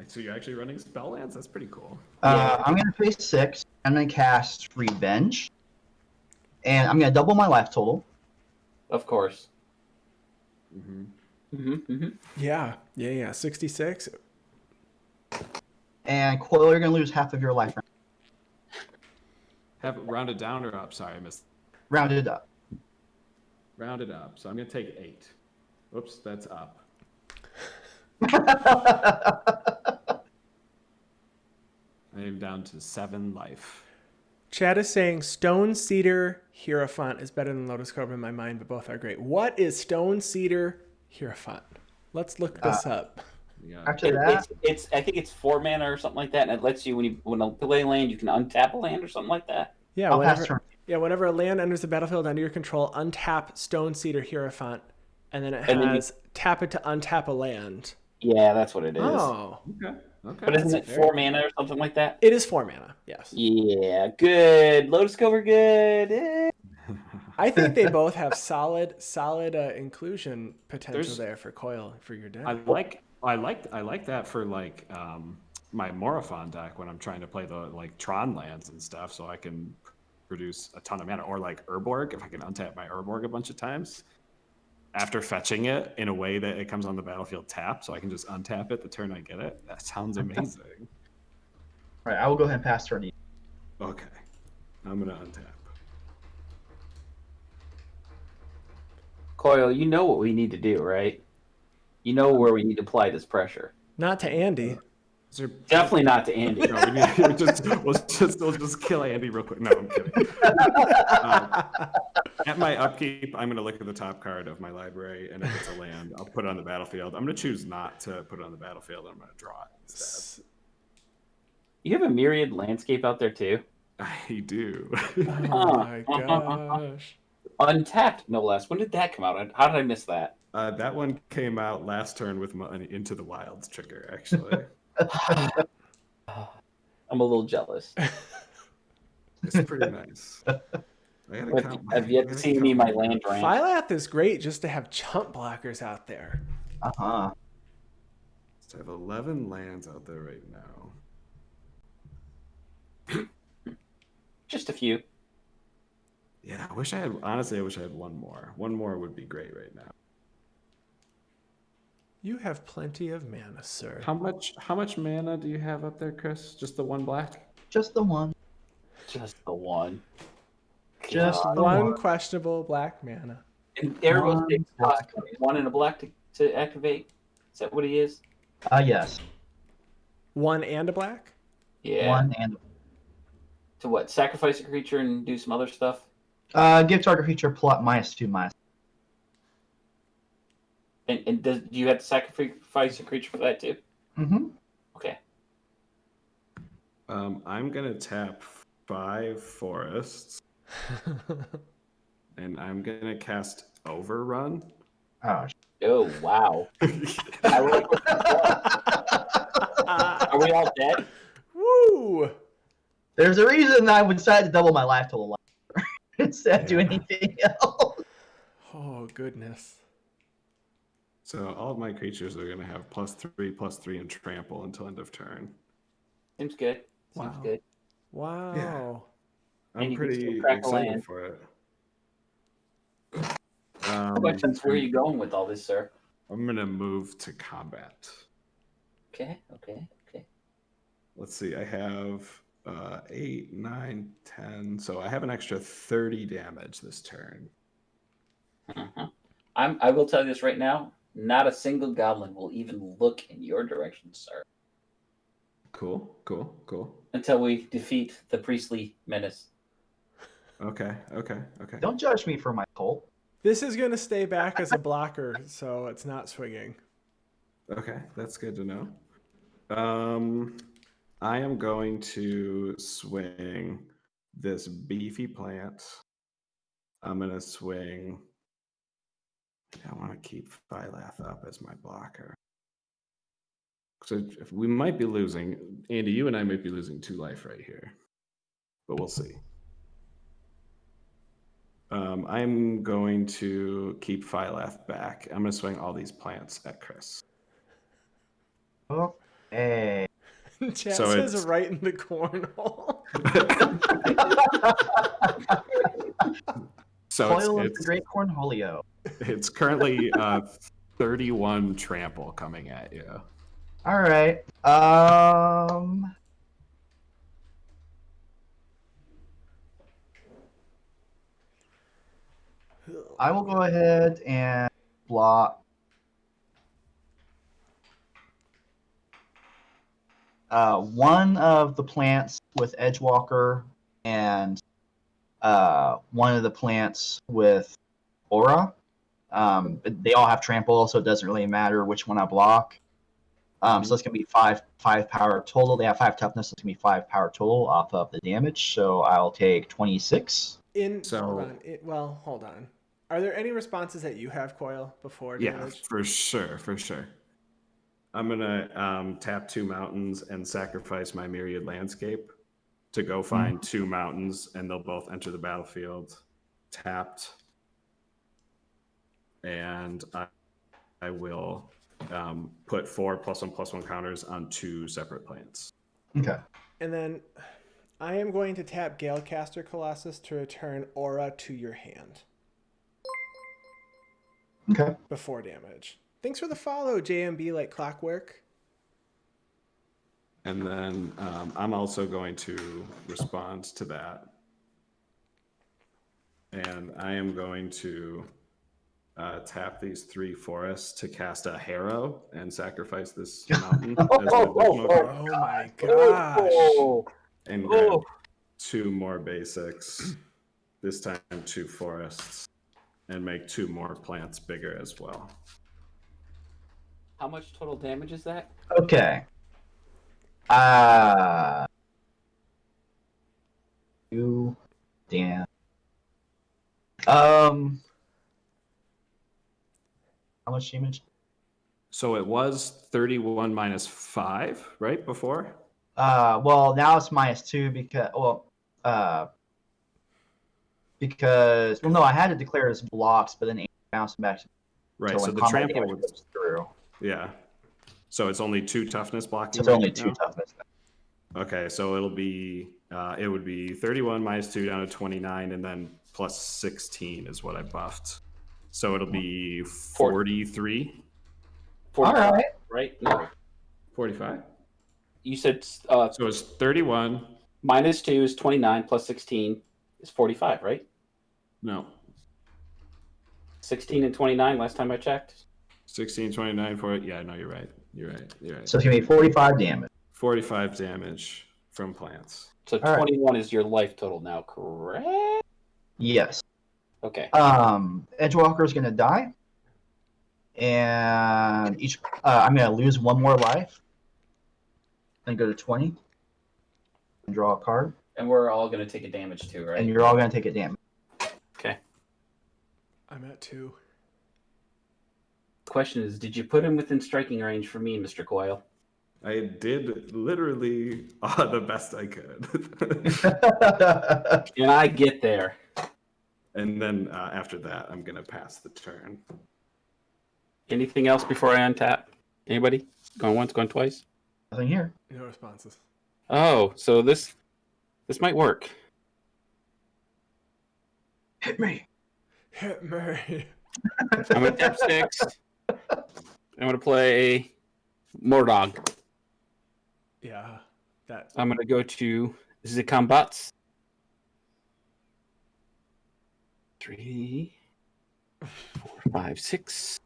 So you're actually running spell lands? That's pretty cool. I'm going to pay 6. I'm going to cast Revenge. And I'm going to double my life total. Of course. Yeah. 66. And Coil, you're going to lose half of your life. Have it rounded down or up? Sorry, I missed. Rounded up. Rounded up. So I'm gonna take 8. Oops, that's up. I am down to 7 life. Chad is saying Stone Cedar Hierophant is better than Lotus Cobra in my mind, but both are great. What is Stone Cedar Hierophant? Let's look this up. Yeah. After that, It's I think it's 4 mana or something like that, and it lets you when a play land you can untap a land or something like that. Yeah, I'll pass turn. whenever a land enters the battlefield under your control, untap Stone Cedar Hierophant, and then it And then has tap it to untap a land. Yeah, that's what it is. Oh, Okay. Okay. But isn't it very 4 mana or something like that? it is 4 mana. Yes. Yeah, good. Lotus Cobra, good. I think they both have solid inclusion potential There's- there for Coil for your deck. I like that for like my Moraphon deck when I'm trying to play the like Tron lands and stuff, so I can produce a ton of mana. Or like Urborg, if I can untap my Urborg a bunch of times after fetching it in a way that it comes on the battlefield tapped, so I can just untap it the turn I get it. That sounds amazing. All right, I will go ahead and pass turn. Okay, I'm gonna untap. Coil, you know what we need to do, right? You know where we need to apply this pressure. Not to Andy. Is there... Definitely not to Andy. No, we'll just kill Andy real quick. No, I'm kidding. At my upkeep, I'm going to look at the top card of my library, and if it's a land, I'll put it on the battlefield. I'm going to choose not to put it on the battlefield. I'm going to draw it instead. You have a myriad landscape out there too. I do. Oh my gosh. Untapped, no less. When did that come out? How did I miss that? That one came out last turn with my Into the Wilds trigger, actually. I'm a little jealous. It's pretty nice. Have yet to see me my land rank. Phylath is great just to have chump blockers out there. Uh-huh. So I have 11 lands out there right now. Just a few. Yeah, I wish I had one more. One more would be great right now. You have plenty of mana, sir. How much mana do you have up there, Chris? Just the one black? Just the one. Just the one. Just God. one questionable black mana. And Erebos One takes cost 1 and a black to activate. Is that what he is? Yes. One and a black? Yeah. One and To what? Sacrifice a creature and do some other stuff? give target creature +2/. And do you have to sacrifice a creature for that too? Mm-hmm. Okay. I'm gonna tap 5 forests, and I'm gonna cast Overrun. Oh, Oh, wow. I like what Are we all dead? Woo! there's a reason I would decide to double my life to a life instead of do Yeah. anything else. Oh, goodness. So all of my creatures are gonna have +3/+3 and trample until end of turn. Seems good. Seems Wow. good. Wow. Yeah. And I'm you can pretty still crack a excited land. for it. Questions, where are you going with all this, sir? I'm gonna move to combat. Okay. Let's see. I have 8, 9, 10. So I have an extra 30 damage this turn. I will tell you this right now. Not a single goblin will even look in your direction, sir, Cool. until we defeat the priestly menace. Okay. Don't judge me for my cult. This is going to stay back as a blocker, so it's not swinging. Okay, that's good to know. I am going to swing this beefy plant. I'm gonna swing. I want to keep Phylath up as my blocker. So if we might be losing, Andy, you and I might be losing 2 life right here, but we'll see. I'm going to keep Phylath back. I'm going to swing all these plants at Chris. Hey. Chat So says it's- right in the cornhole. So Coil of the it's Great Cornholio. it's currently 31 trample coming at you. All right. I will go ahead and block one of the plants with Edgewalker and one of the plants with Orah. But they all have trample, so it doesn't really matter which one I block. So it's gonna be five power total. They have 5 toughness. So it's gonna be 5 power total off of the damage. So I'll take 26. Hold on. Are there any responses that you have, Coil, before damage? Yeah, for sure. I'm gonna tap 2 mountains and sacrifice my Myriad Landscape to go find 2 mountains, and they'll both enter the battlefield tapped. And I will put 4 +1/+1 counters on 2 separate plants. Okay. And then I am going to tap Galecaster Colossus to return Orah to your hand. Okay. Before damage. Thanks for the follow, JMB like clockwork. And then I'm also going to respond to that. And I am going to tap these 3 forests to cast a Harrow and sacrifice this mountain as an additional card. Oh my gosh. And grab 2 more basics, this time 2 forests, and make 2 more plants bigger as well. How much total damage is that? Okay. You damn. How much damage? So it was 31 minus 5, right, before? Well, now it's -2 because no, I had to declare it as blocks, but then it bounced back. Right, so the trample was through. Yeah. So it's only 2 toughness blocking. So it's only 2 toughness. Okay, so it would be 31 minus 2 down to 29, and then plus 16 is what I buffed. So it'll be 43. 45, all right. Right? No. 45. You said So it's 31. -2 is 29 plus 16 is 45, right? No. 16 and 29 last time I checked. 16, 29, 40. Yeah, no, you're right. So it's gonna be 45 damage. 45 damage from plants. So All 21 is your life total now, correct? Yes. Okay. Edgewalker is gonna die, and I'm gonna lose 1 more life, and go to 20, and draw a card. And we're all going to take a damage too, right? And you're all gonna take a damage. Okay. I'm at 2. The question is, did you put him within striking range for me, Mr. Coyle? I did literally the best I could. And I get there. And then after that, I'm going to pass the turn. Anything else before I untap? Anybody? Going once, going twice? Nothing here. No responses. Oh, so this might work. Hit me. Hit me. I'm going to tap 6. I'm going to play Moraug. Yeah. That. I'm going to go to the combats. 3, 4, 5, 6.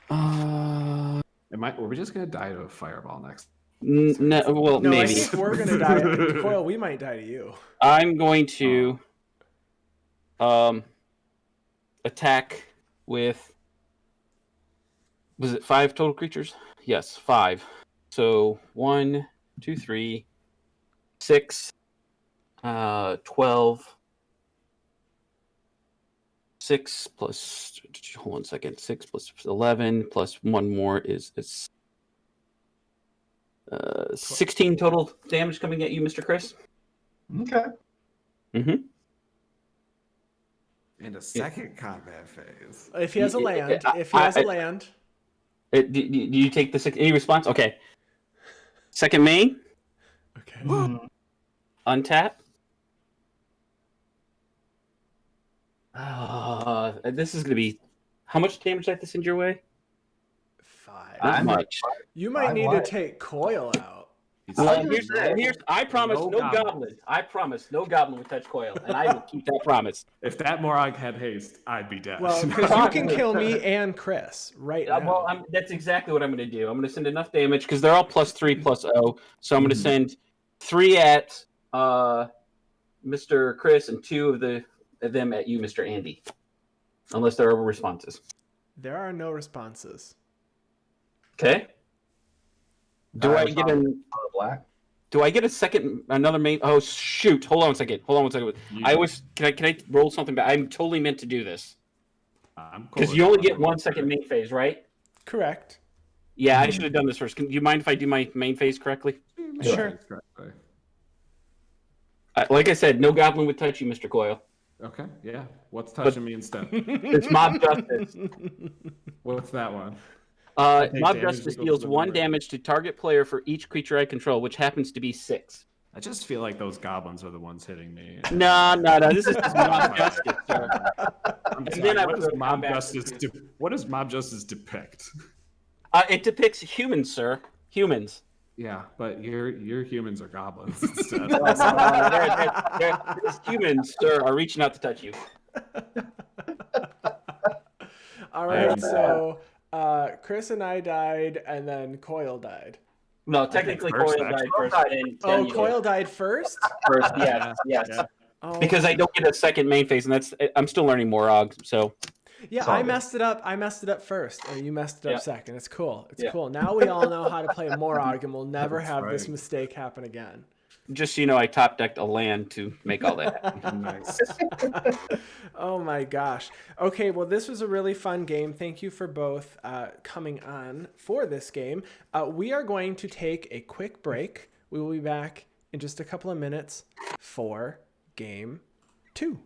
Were we just going to die to a fireball next? No, well, No, maybe. I think we're gonna die. Coil, we might die to you. I'm going to attack with. Was it 5 total creatures? Yes, 5. So 1, 2, 3, 6, 12. 6 plus. Hold on a second. 6 plus 11 plus 1 more is 16 total damage coming at you, Mr. Chris. Okay. Mm-hmm. In a second combat phase. If he has a land, Do you take the any response? Okay. Second main. Okay. Untap. This is going to be... How much damage did I have to send your way? 5. Not much. You might need to take Coil out. Well, here's I promise No no goblin. goblin. I promise no goblin would touch Coil, and I will keep that promise. If that Moraug had haste, I'd be dead. Well, because you can kill me and Chris right now. Well, that's exactly what I'm going to do. I'm going to send enough damage because they're all +3/+0. So I'm going to send 3 at Mr. Chris and 2 of them at you, Mr. Andy, unless there are responses. There are no responses. Okay. Do I get black? Do I get another main? Oh shoot! Hold on one second. Can I roll something back? I'm totally meant to do this because you only get 1 second main phase, right? Correct. Yeah, I should have done this first. Do you mind if I do my main phase correctly? Sure. Like I said, no goblin would touch you, Mr. Coyle. Okay, yeah. What's touching me instead? It's Mob Justice. What's that one? Mob Justice deals 1 damage to target player for each creature I control, which happens to be 6. I just feel like those goblins are the ones hitting me. No. This is just Mob Justice, sir. What does Mob Justice depict? It depicts humans, sir. Humans. Yeah, but your humans are goblins instead. These humans, sir, are reaching out to touch you. All right, so Chris and I died, and then Coil died. No, technically Coil died first. Oh, Coil died first? First, yes. Yeah. Oh. Because I don't get a second main phase, and I'm still learning Moraug, so... Yeah, I messed it up. I messed it up first, or you messed it up second. It's cool. It's cool. Now we all know how to play Moraug, and we'll never have this mistake happen again. Just so you know, I top decked a land to make all that happen. Nice. Oh my gosh. Okay, well, this was a really fun game. Thank you for both coming on for this game. We are going to take a quick break. We will be back in just a couple of minutes for game 2.